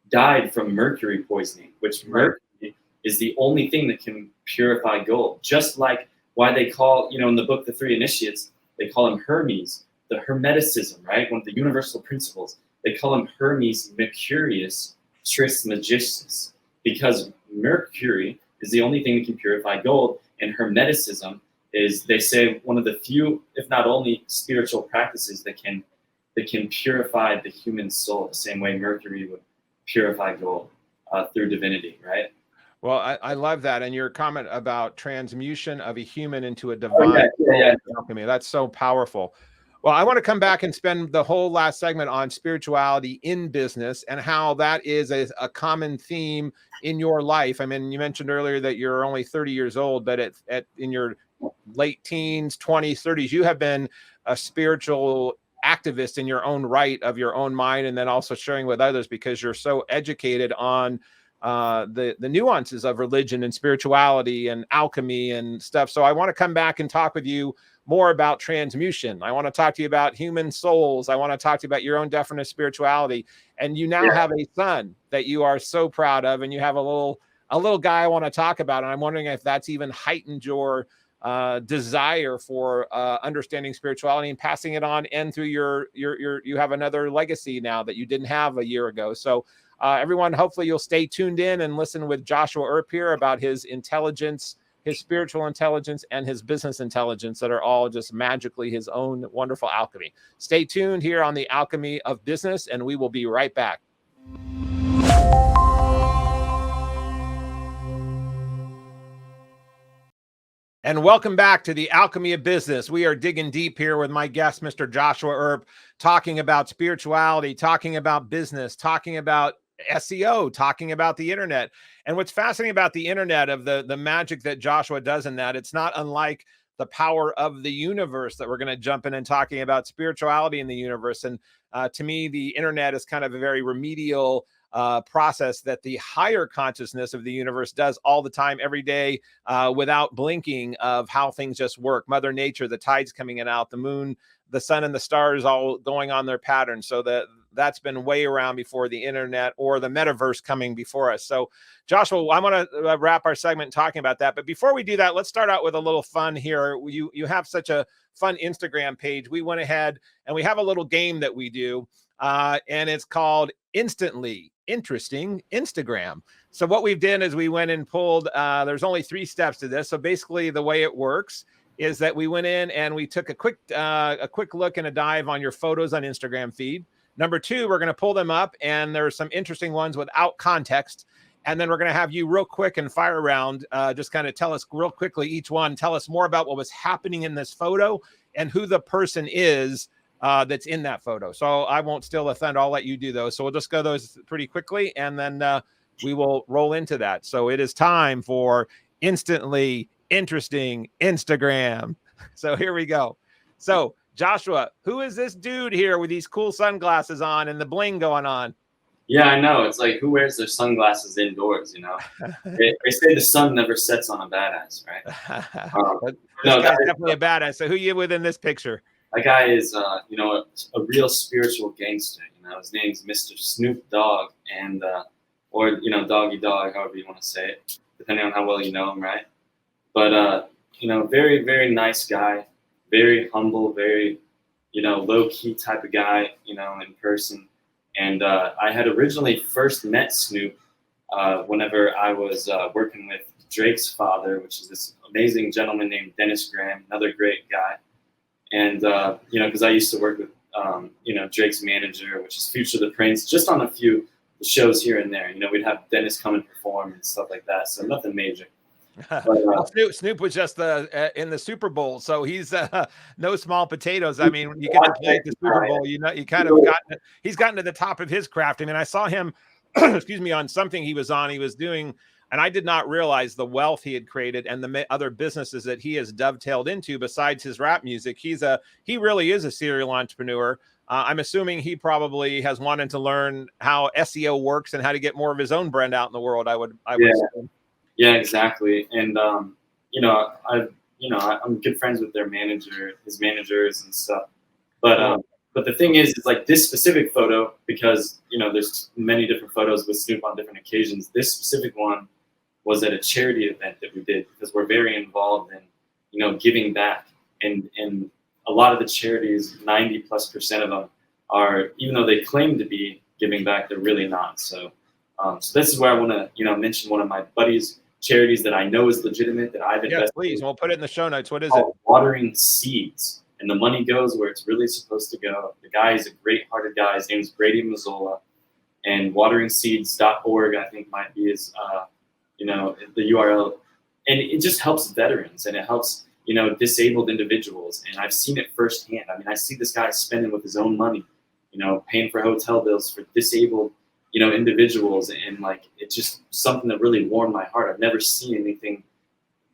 died from mercury poisoning, which mercury is the only thing that can purify gold. Just like why they call, in the book, The Three Initiates, they call him Hermes, the Hermeticism, right? One of the universal principles. They call him Hermes Mercurius Trismegistus, because mercury is the only thing that can purify gold, and Hermeticism is, they say, one of the few, if not only, spiritual practices that can purify the human soul the same way mercury would purify gold through divinity, right? Well, I love that. And your comment about transmutation of a human into a divine alchemy, that's so powerful. Well, I want to come back and spend the whole last segment on spirituality in business and how that is a common theme in your life. I mean, you mentioned earlier that you're only 30 years old, but in your late teens, 20s, 30s, you have been a spiritual activist in your own right, of your own mind, and then also sharing with others, because you're so educated on the nuances of religion and spirituality and alchemy and stuff. So I want to come back and talk with you more about transmutation. I want to talk to you about human souls. I want to talk to you about your own definition of spirituality. And you now have a son that you are so proud of, and you have a little guy I want to talk about. And I'm wondering if that's even heightened your desire for understanding spirituality and passing it on, and through you have another legacy now that you didn't have a year ago. So everyone, hopefully you'll stay tuned in and listen with Joshua Earp here about his intelligence, his spiritual intelligence, and his business intelligence that are all just magically his own wonderful alchemy. Stay tuned here on the Alchemy of Business, and we will be right back. And welcome back to the Alchemy of Business. We are digging deep here with my guest, Mr. Joshua Earp, talking about spirituality, talking about business, talking about SEO, talking about the internet. And what's fascinating about the internet, of the magic that Joshua does in that, it's not unlike the power of the universe that we're going to jump in and talking about spirituality in the universe. And to me, the internet is kind of a very remedial process that the higher consciousness of the universe does all the time, every day, without blinking, of how things just work. Mother Nature, the tides coming in and out, the moon, the sun, and the stars all going on their pattern. So that's been way around before the internet or the metaverse coming before us. So Joshua, I want to wrap our segment talking about that. But before we do that, let's start out with a little fun here. You have such a fun Instagram page. We went ahead and we have a little game that we do, and it's called Instantly Interesting Instagram. So what we've done is we went and pulled, there's only 3 steps to this. So basically the way it works is that we went in and we took a quick look and a dive on your photos on Instagram feed. Number 2, we're going to pull them up, and there's some interesting ones without context. And then we're going to have you real quick and fire around, just kind of tell us real quickly each one, tell us more about what was happening in this photo and who the person is that's in that photo. So I won't steal the thunder. I'll let you do those. So we'll just go those pretty quickly, and then we will roll into that. So it is time for Instantly Interesting Instagram. So here we go. So Joshua, who is this dude here with these cool sunglasses on and the bling going on? Yeah, I know. It's like, who wears their sunglasses indoors, you know? they say the sun never sets on a badass, right? This guy's definitely a badass. So who you with in this picture? That guy is, a real spiritual gangster. You know, his name's Mr. Snoop Dogg, and or Doggy Dog, however you want to say it, depending on how well you know him, right? But very, very nice guy, very humble, very low key type of guy, in person. And I had originally first met Snoop whenever I was working with Drake's father, which is this amazing gentleman named Dennis Graham, another great guy. And, because I used to work with, Drake's manager, which is Future the Prince, just on a few shows here and there. We'd have Dennis come and perform and stuff like that. So nothing major. But, Snoop was just in the Super Bowl, so he's no small potatoes. I mean, when you get to play at the Super Bowl, you kind of he's gotten to the top of his craft. I mean, I saw him, excuse me, on something he was on. He was doing, and I did not realize the wealth he had created and the other businesses that he has dovetailed into besides his rap music. He really is a serial entrepreneur. I'm assuming he probably has wanted to learn how SEO works and how to get more of his own brand out in the world. I would assume. Yeah, exactly. And, I'm good friends with his managers and stuff. But the thing is, it's like this specific photo, because, there's many different photos with Snoop on different occasions. This specific one was at a charity event that we did, because we're very involved in, giving back. And a lot of the charities, 90+% of them are, even though they claim to be giving back, they're really not. So this is where I want to, mention one of my buddies' charities that I know is legitimate, that I've invested. Yes, please. And we'll put it in the show notes. What is it? Watering Seeds. And the money goes where it's really supposed to go. The guy is a great-hearted guy. His name is Brady Mazzola. And wateringseeds.org, I think, might be his, the URL. And it just helps veterans, and it helps, disabled individuals. And I've seen it firsthand. I mean, I see this guy spending with his own money, paying for hotel bills for disabled individuals, and like, it's just something that really warmed my heart. I've never seen anything,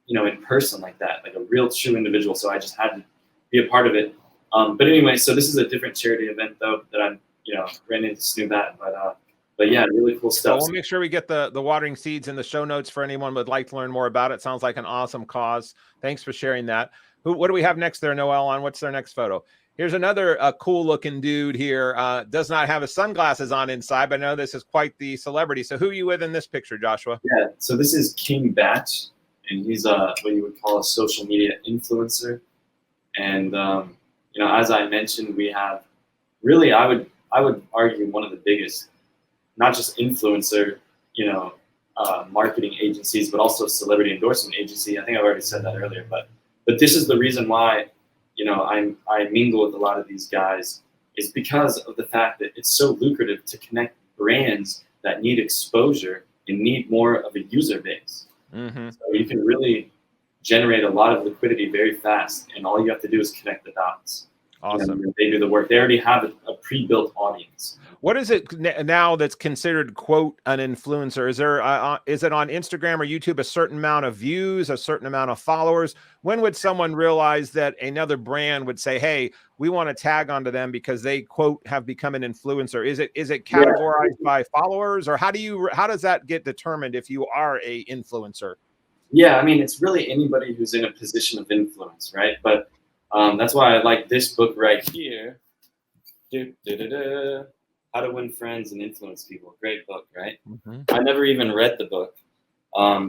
in person like that, like a real true individual. So I just had to be a part of it. But anyway, so this is a different charity event though that I'm, ran into Snoop at. But but yeah, really cool Well, stuff. we'll make sure we get the watering seeds in the show notes for anyone who would like to learn more about it. Sounds like an awesome cause. Thanks for sharing that. What do we have next there, Noel, on what's their next photo? Here's another cool looking dude here. Does not have his sunglasses on inside, but I know this is quite the celebrity. So who are you with in this picture, Joshua? Yeah, so this is King Batch, and he's what you would call a social media influencer. And you know, as I mentioned, we have really, I would argue, one of the biggest, not just influencer, you know, marketing agencies, but also celebrity endorsement agency. I think I've already said that earlier, but this is the reason why, you know, I mingle with a lot of these guys, is because of the fact that it's so lucrative to connect brands that need exposure and need more of a user base. Mm-hmm. So you can really generate a lot of liquidity very fast, and all you have to do is connect the dots. Awesome. You know, they do the work. They already have a pre-built audience. What is it now that's considered, quote, an influencer? Is there is it on Instagram or YouTube a certain amount of views, a certain amount of followers? When would someone realize that another brand would say, hey, we want to tag onto them because they, quote, have become an influencer? Is it categorized by followers, or how does that get determined if you are a influencer? Yeah, I mean, it's really anybody who's in a position of influence, right? But that's why I like this book right here. How to Win Friends and Influence People. Great book, right? Mm-hmm. I never even read the book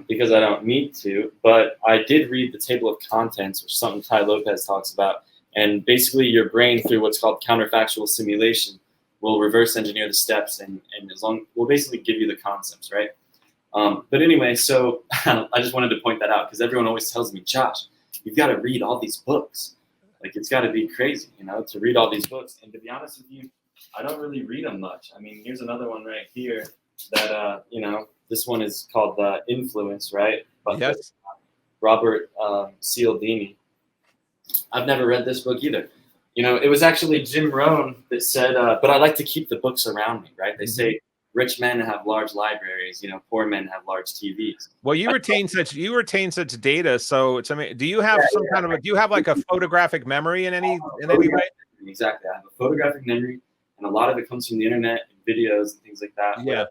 because I don't need to, but I did read the table of contents, which is something Ty Lopez talks about. And basically your brain, through what's called counterfactual simulation, will reverse engineer the steps and will basically give you the concepts, right? But anyway, so I just wanted to point that out because everyone always tells me, Josh, you've got to read all these books. Like, it's got to be crazy, you know, to read all these books. And to be honest with you, I don't really read them much. I mean, here's another one right here that, you know, this one is called Influence, right? But yes. Robert Cialdini. I've never read this book either. You know, it was actually Jim Rohn that said, but I like to keep the books around me, right? They say rich men have large libraries, you know, poor men have large TVs. Well, you retain such data. So it's, I mean, do you have do you have like a photographic memory in any way? Exactly. I have a photographic memory, and a lot of it comes from the internet and videos and things like that. Yeah.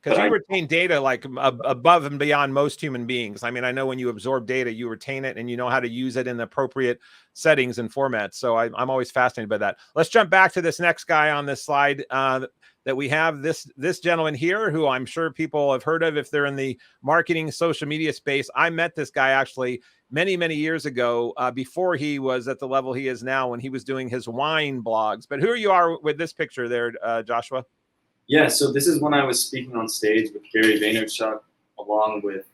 Because you retain data like above and beyond most human beings. I mean, I know when you absorb data, you retain it and you know how to use it in the appropriate settings and formats. So I'm always fascinated by that. Let's jump back to this next guy on this slide that we have. This gentleman here, who I'm sure people have heard of if they're in the marketing social media space. I met this guy actually many, many years ago before he was at the level he is now, when he was doing his wine blogs. But who you are with this picture there, Joshua? Yeah, so this is when I was speaking on stage with Gary Vaynerchuk, along with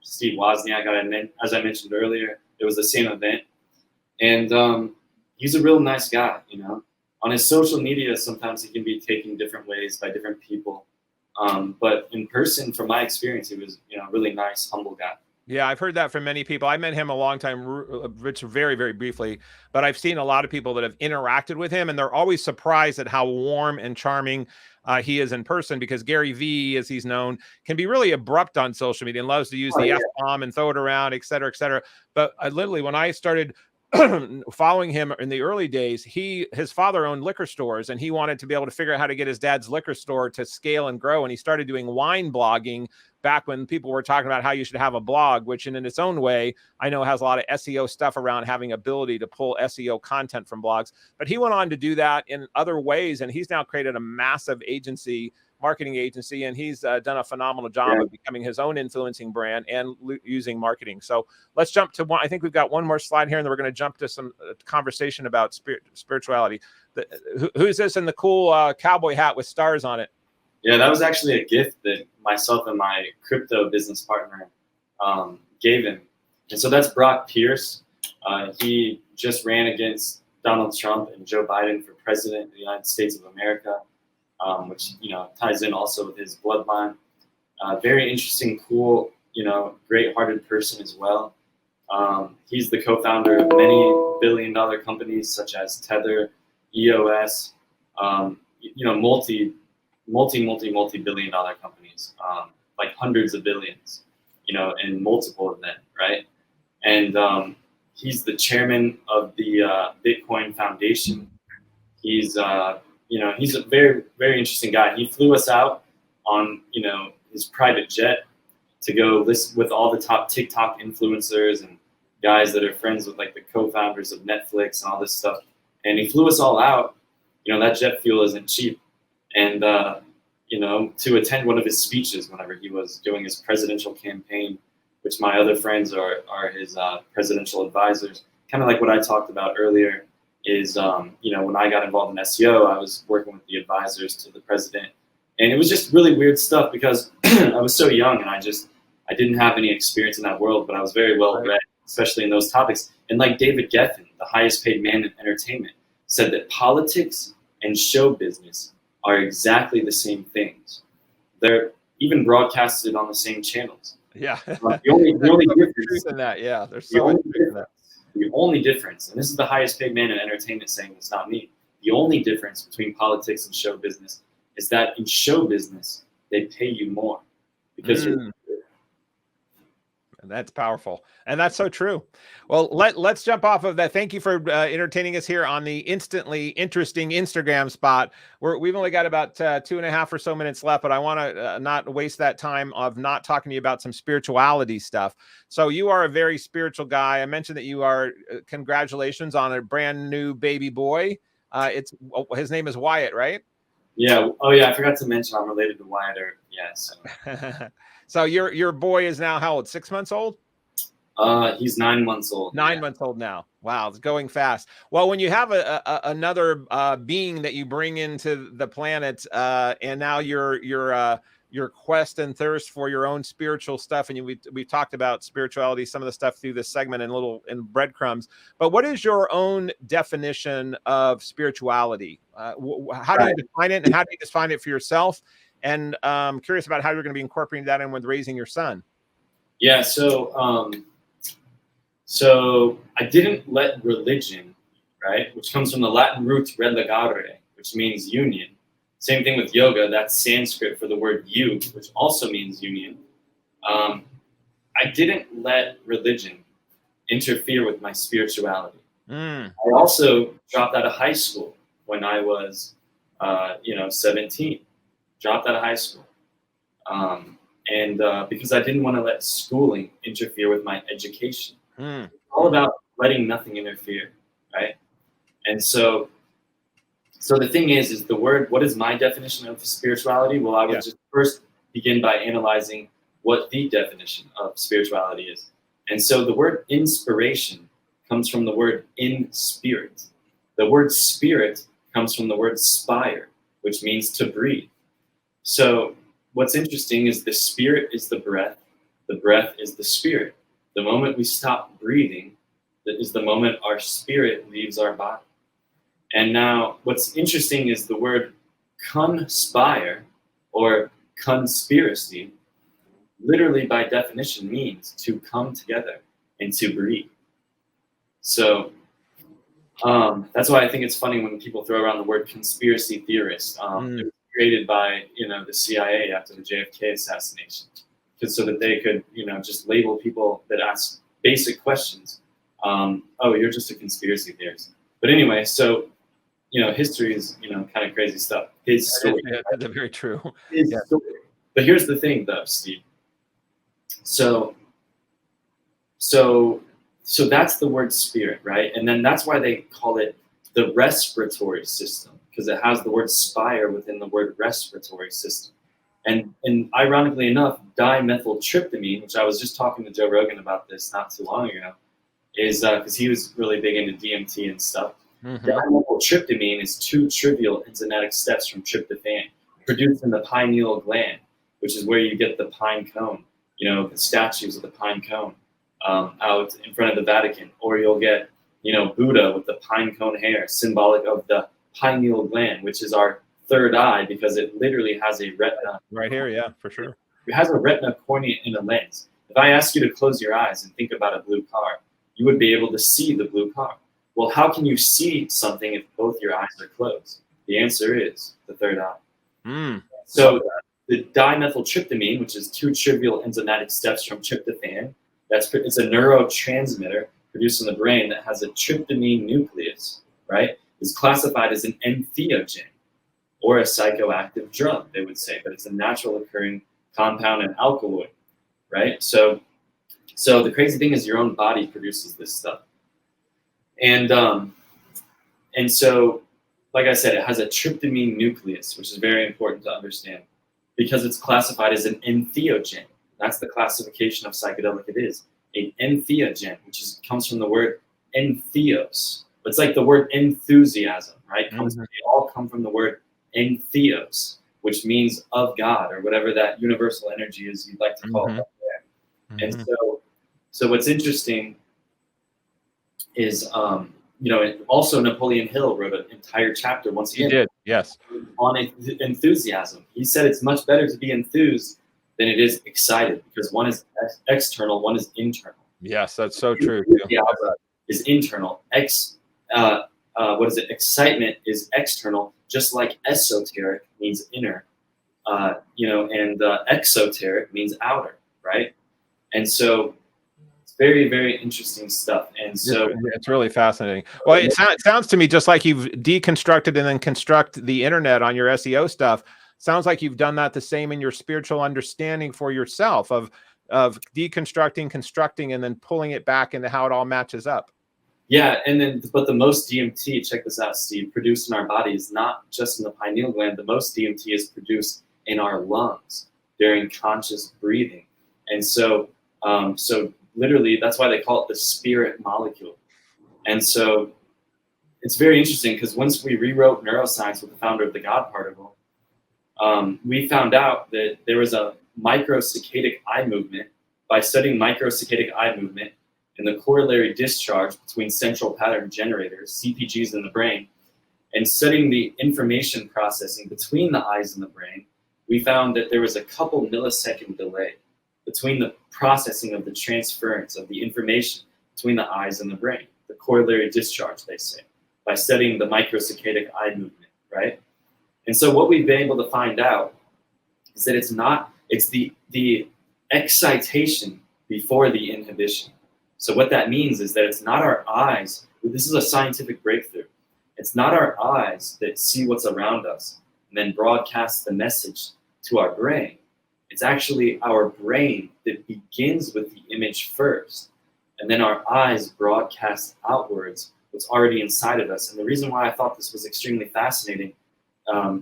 Steve Wozniak. As I mentioned earlier, it was the same event. And he's a real nice guy, you know. On his social media, sometimes he can be taken different ways by different people. But in person, from my experience, he was, you know, a really nice, humble guy. Yeah, I've heard that from many people. I met him a long time, Rich, very, very briefly, but I've seen a lot of people that have interacted with him, and they're always surprised at how warm and charming he is in person, because Gary V, as he's known, can be really abrupt on social media and loves to use the F-bomb and throw it around, et cetera, et cetera. But literally, when I started following him in the early days, his father owned liquor stores, and he wanted to be able to figure out how to get his dad's liquor store to scale and grow. And he started doing wine blogging back when people were talking about how you should have a blog, which in its own way, I know has a lot of SEO stuff around having ability to pull SEO content from blogs. But he went on to do that in other ways, and he's now created a massive marketing agency, and he's done a phenomenal job of becoming his own influencing brand and using marketing. So let's jump to one. I think we've got one more slide here, and then we're going to jump to some conversation about spirituality. Who's this in the cool cowboy hat with stars on it? Yeah, that was actually a gift that myself and my crypto business partner gave him. And so that's Brock Pierce. He just ran against Donald Trump and Joe Biden for president of the United States of America, which, you know, ties in also with his bloodline. Very interesting, cool, you know, great-hearted person as well. He's the co-founder of many billion-dollar companies such as Tether, EOS, you know, multi-billion-dollar companies, like hundreds of billions, you know, and multiple of them, right? And he's the chairman of the Bitcoin Foundation. He's, you know, he's a very, very interesting guy. He flew us out on, his private jet to go listen with all the top TikTok influencers and guys that are friends with like the co-founders of Netflix and all this stuff. And he flew us all out. That jet fuel isn't cheap. And, to attend one of his speeches whenever he was doing his presidential campaign, which my other friends are his presidential advisors, kind of like what I talked about earlier is, when I got involved in SEO, I was working with the advisors to the president. And it was just really weird stuff because I was so young and I didn't have any experience in that world, but I was very well read, especially in those topics. And like David Geffen, the highest paid man in entertainment, said that politics and show business are exactly the same things. They're even broadcasted on the same channels. Yeah. The only difference in that, yeah, there's so much truth in that. The only difference, and this is the highest paid man in entertainment saying it's not me, the only difference between politics and show business is that in show business, they pay you more because you're. And that's powerful. And that's so true. Well, let's jump off of that. Thank you for entertaining us here on the instantly interesting Instagram spot. We've only got about 2.5 or so minutes left, but I want to not waste that time of not talking to you about some spirituality stuff. So you are a very spiritual guy. I mentioned that you are, congratulations on a brand new baby boy. His name is Wyatt, right? Yeah. Oh yeah. I forgot to mention I'm related to Wyatt Earp. Yeah. So. So your boy is now how old? 6 months old? He's 9 months old. 9 months old now. Wow, it's going fast. Well, when you have another being that you bring into the planet, and now your quest and thirst for your own spiritual stuff, and we've talked about spirituality, some of the stuff through this segment in breadcrumbs. But what is your own definition of spirituality? How do you define it, and how do you define it for yourself? And I'm curious about how you're going to be incorporating that in with raising your son. Yeah, so I didn't let religion, right, which comes from the Latin root religare, which means union. Same thing with yoga. That's Sanskrit for the word you, which also means union. I didn't let religion interfere with my spirituality. I also dropped out of high school when I was, 17. Dropped out of high school. Because I didn't want to let schooling interfere with my education. It's all about letting nothing interfere, right? And so the thing is the word, what is my definition of spirituality? Well, I would just first begin by analyzing what the definition of spirituality is. And so the word inspiration comes from the word in spirit. The word spirit comes from the word spire, which means to breathe. So what's interesting is the spirit is the breath is the spirit. The moment we stop breathing, that is the moment our spirit leaves our body. And now what's interesting is the word conspire or conspiracy literally by definition means to come together and to breathe. So that's why I think it's funny when people throw around the word conspiracy theorist. It was created by the CIA after the JFK assassination, so that they could just label people that ask basic questions. Oh, you're just a conspiracy theorist. But anyway, so history is kind of crazy stuff. His story. That's very true. His story. But here's the thing, though, Steve. So that's the word spirit, right? And then that's why they call it the respiratory system, because it has the word spire within the word respiratory system. And ironically enough, dimethyltryptamine, which I was just talking to Joe Rogan about this not too long ago, is because he was really big into DMT and stuff. Dimethyltryptamine is 2 trivial enzymatic steps from tryptophan, produced in the pineal gland, which is where you get the pine cone, the statues of the pine cone out in front of the Vatican. Or you'll get, Buddha with the pine cone hair, symbolic of the pineal gland, which is our third eye, because it literally has a retina. Right here, yeah, for sure. It has a retina, cornea, and a lens. If I ask you to close your eyes and think about a blue car, you would be able to see the blue car. Well, how can you see something if both your eyes are closed? The answer is the third eye. So the dimethyltryptamine, which is 2 trivial enzymatic steps from tryptophan, it's a neurotransmitter produced in the brain that has a tryptamine nucleus, right? Is classified as an entheogen. or a psychoactive drug, they would say, but it's a natural occurring compound and alkaloid, right? So the crazy thing is your own body produces this stuff. And so, like I said, it has a tryptamine nucleus, which is very important to understand because it's classified as an entheogen. That's the classification of psychedelic it is. An entheogen, which comes from the word entheos. It's like the word enthusiasm, right? They all come from the word entheos, which means of God, or whatever that universal energy is you'd like to call it up there. And so what's interesting is, also Napoleon Hill wrote an entire chapter once again. He did, yes. On enthusiasm. He said it's much better to be enthused than it is excited, because one is external, one is internal. Yes, that's so true. Is internal. Excitement is external, just like esoteric means inner, and exoteric means outer, right? And so it's very, very interesting stuff. And so it's really fascinating. Well, it sounds to me just like you've deconstructed and then construct the internet on your SEO stuff. Sounds like you've done that the same in your spiritual understanding for yourself of deconstructing, constructing, and then pulling it back into how it all matches up. Yeah, but the most DMT, check this out, Steve, produced in our body is not just in the pineal gland. The most DMT is produced in our lungs during conscious breathing. And so literally, that's why they call it the spirit molecule. And so it's very interesting because once we rewrote neuroscience with the founder of the God particle, we found out that there was a microsaccadic eye movement. By studying microsaccadic eye movement and the corollary discharge between central pattern generators, CPGs, in the brain, and studying the information processing between the eyes and the brain, we found that there was a couple millisecond delay between the processing of the transference of the information between the eyes and the brain, the corollary discharge, they say, by studying the microsaccadic eye movement, right? And so what we've been able to find out is that it's the excitation before the inhibition. So what that means is that it's not our eyes. This is a scientific breakthrough. It's not our eyes that see what's around us and then broadcast the message to our brain. It's actually our brain that begins with the image first, and then our eyes broadcast outwards what's already inside of us. And the reason why I thought this was extremely fascinating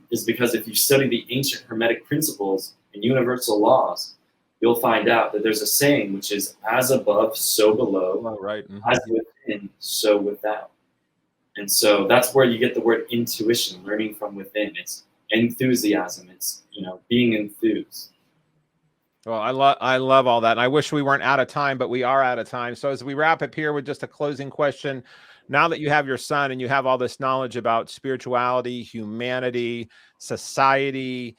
is because if you study the ancient Hermetic principles and universal laws, you'll find out that there's a saying which is as above, so below, right. As within, so without. And so that's where you get the word intuition, learning from within. It's enthusiasm. It's, being enthused. Well, I love all that. And I wish we weren't out of time, but we are out of time. So as we wrap up here with just a closing question, now that you have your son and you have all this knowledge about spirituality, humanity, society,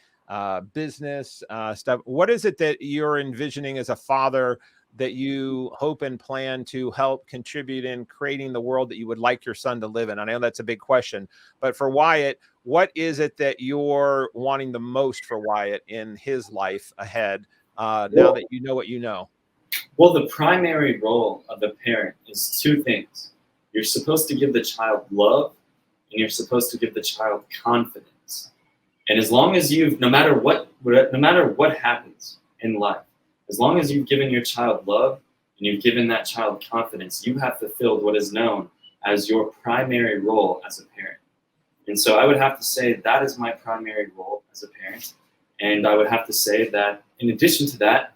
business stuff, what is it that you're envisioning as a father that you hope and plan to help contribute in creating the world that you would like your son to live in? I know that's a big question, but for Wyatt, what is it that you're wanting the most for Wyatt in his life ahead, now that you know what you know? Well, the primary role of the parent is two things. You're supposed to give the child love, and you're supposed to give the child confidence. And as long as no matter what happens in life, as long as you've given your child love and you've given that child confidence, you have fulfilled what is known as your primary role as a parent. And so I would have to say that is my primary role as a parent. And I would have to say that in addition to that,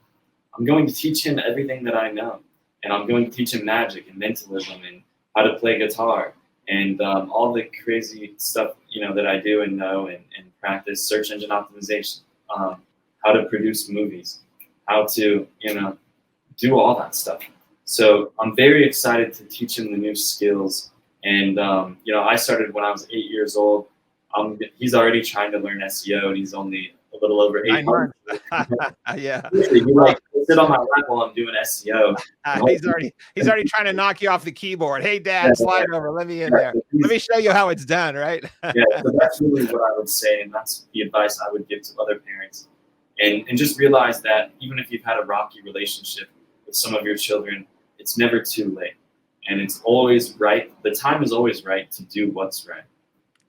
I'm going to teach him everything that I know. And I'm going to teach him magic and mentalism and how to play guitar and all the crazy stuff, that I do and know and practice, search engine optimization, how to produce movies, how to, do all that stuff. So I'm very excited to teach him the new skills. And, I started when I was 8 years old. He's already trying to learn SEO, and he's only a little over 8 months. Yeah. He sit on my lap while I'm doing SEO. He's already trying to knock you off the keyboard. Hey, Dad, slide over. Let me in there. Let me show you how it's done, right? Yeah, so that's really what I would say, and that's the advice I would give to other parents. And just realize that even if you've had a rocky relationship with some of your children, it's never too late. And it's always right. The time is always right to do what's right.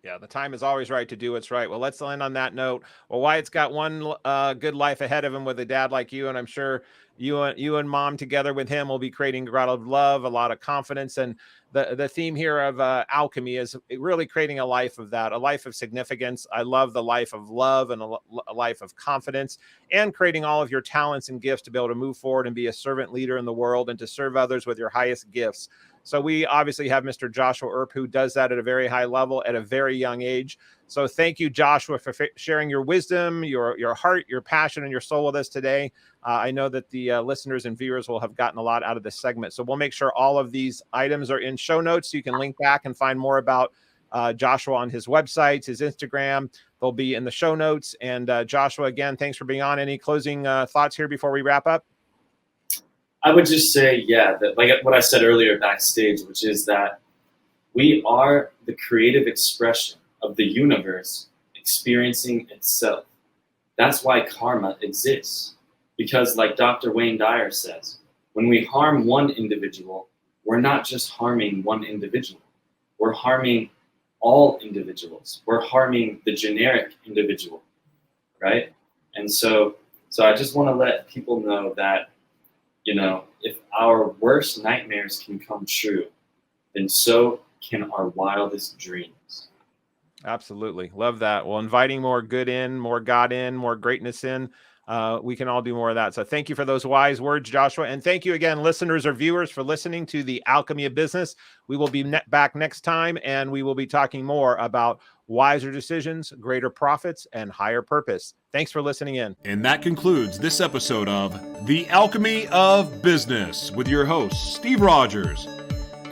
Yeah, the time is always right to do what's right. Well, let's end on that note. Well, Wyatt's got one good life ahead of him with a dad like you, and I'm sure you and mom together with him will be creating a lot of love, a lot of confidence, and the theme here of alchemy is really creating a life of that, a life of significance. I love the life of love and a life of confidence, and creating all of your talents and gifts to be able to move forward and be a servant leader in the world and to serve others with your highest gifts. So we obviously have Mr. Joshua Earp, who does that at a very high level at a very young age. So thank you, Joshua, for sharing your wisdom, your heart, your passion, and your soul with us today. I know that the listeners and viewers will have gotten a lot out of this segment. So we'll make sure all of these items are in show notes, so you can link back and find more about Joshua on his websites, his Instagram. They'll be in the show notes. And Joshua, again, thanks for being on. Any closing thoughts here before we wrap up? I would just say, that like what I said earlier backstage, which is that we are the creative expression of the universe experiencing itself. That's why karma exists. Because like Dr. Wayne Dyer says, when we harm one individual, we're not just harming one individual. We're harming all individuals. We're harming the generic individual, right? And so I just want to let people know that, if our worst nightmares can come true, then so can our wildest dreams. Absolutely. Love that. Well, inviting more good in, more God in, more greatness in. We can all do more of that. So thank you for those wise words, Joshua. And thank you again, listeners or viewers, for listening to the Alchemy of Business. We will be back next time, and we will be talking more about wiser decisions, greater profits, and higher purpose. Thanks for listening in. And that concludes this episode of The Alchemy of Business with your host, Steve Rodgers.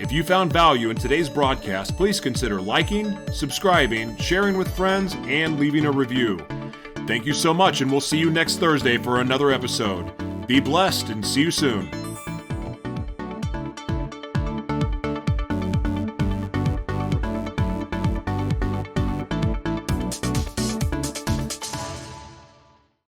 If you found value in today's broadcast, please consider liking, subscribing, sharing with friends, and leaving a review. Thank you so much, and we'll see you next Thursday for another episode. Be blessed and see you soon.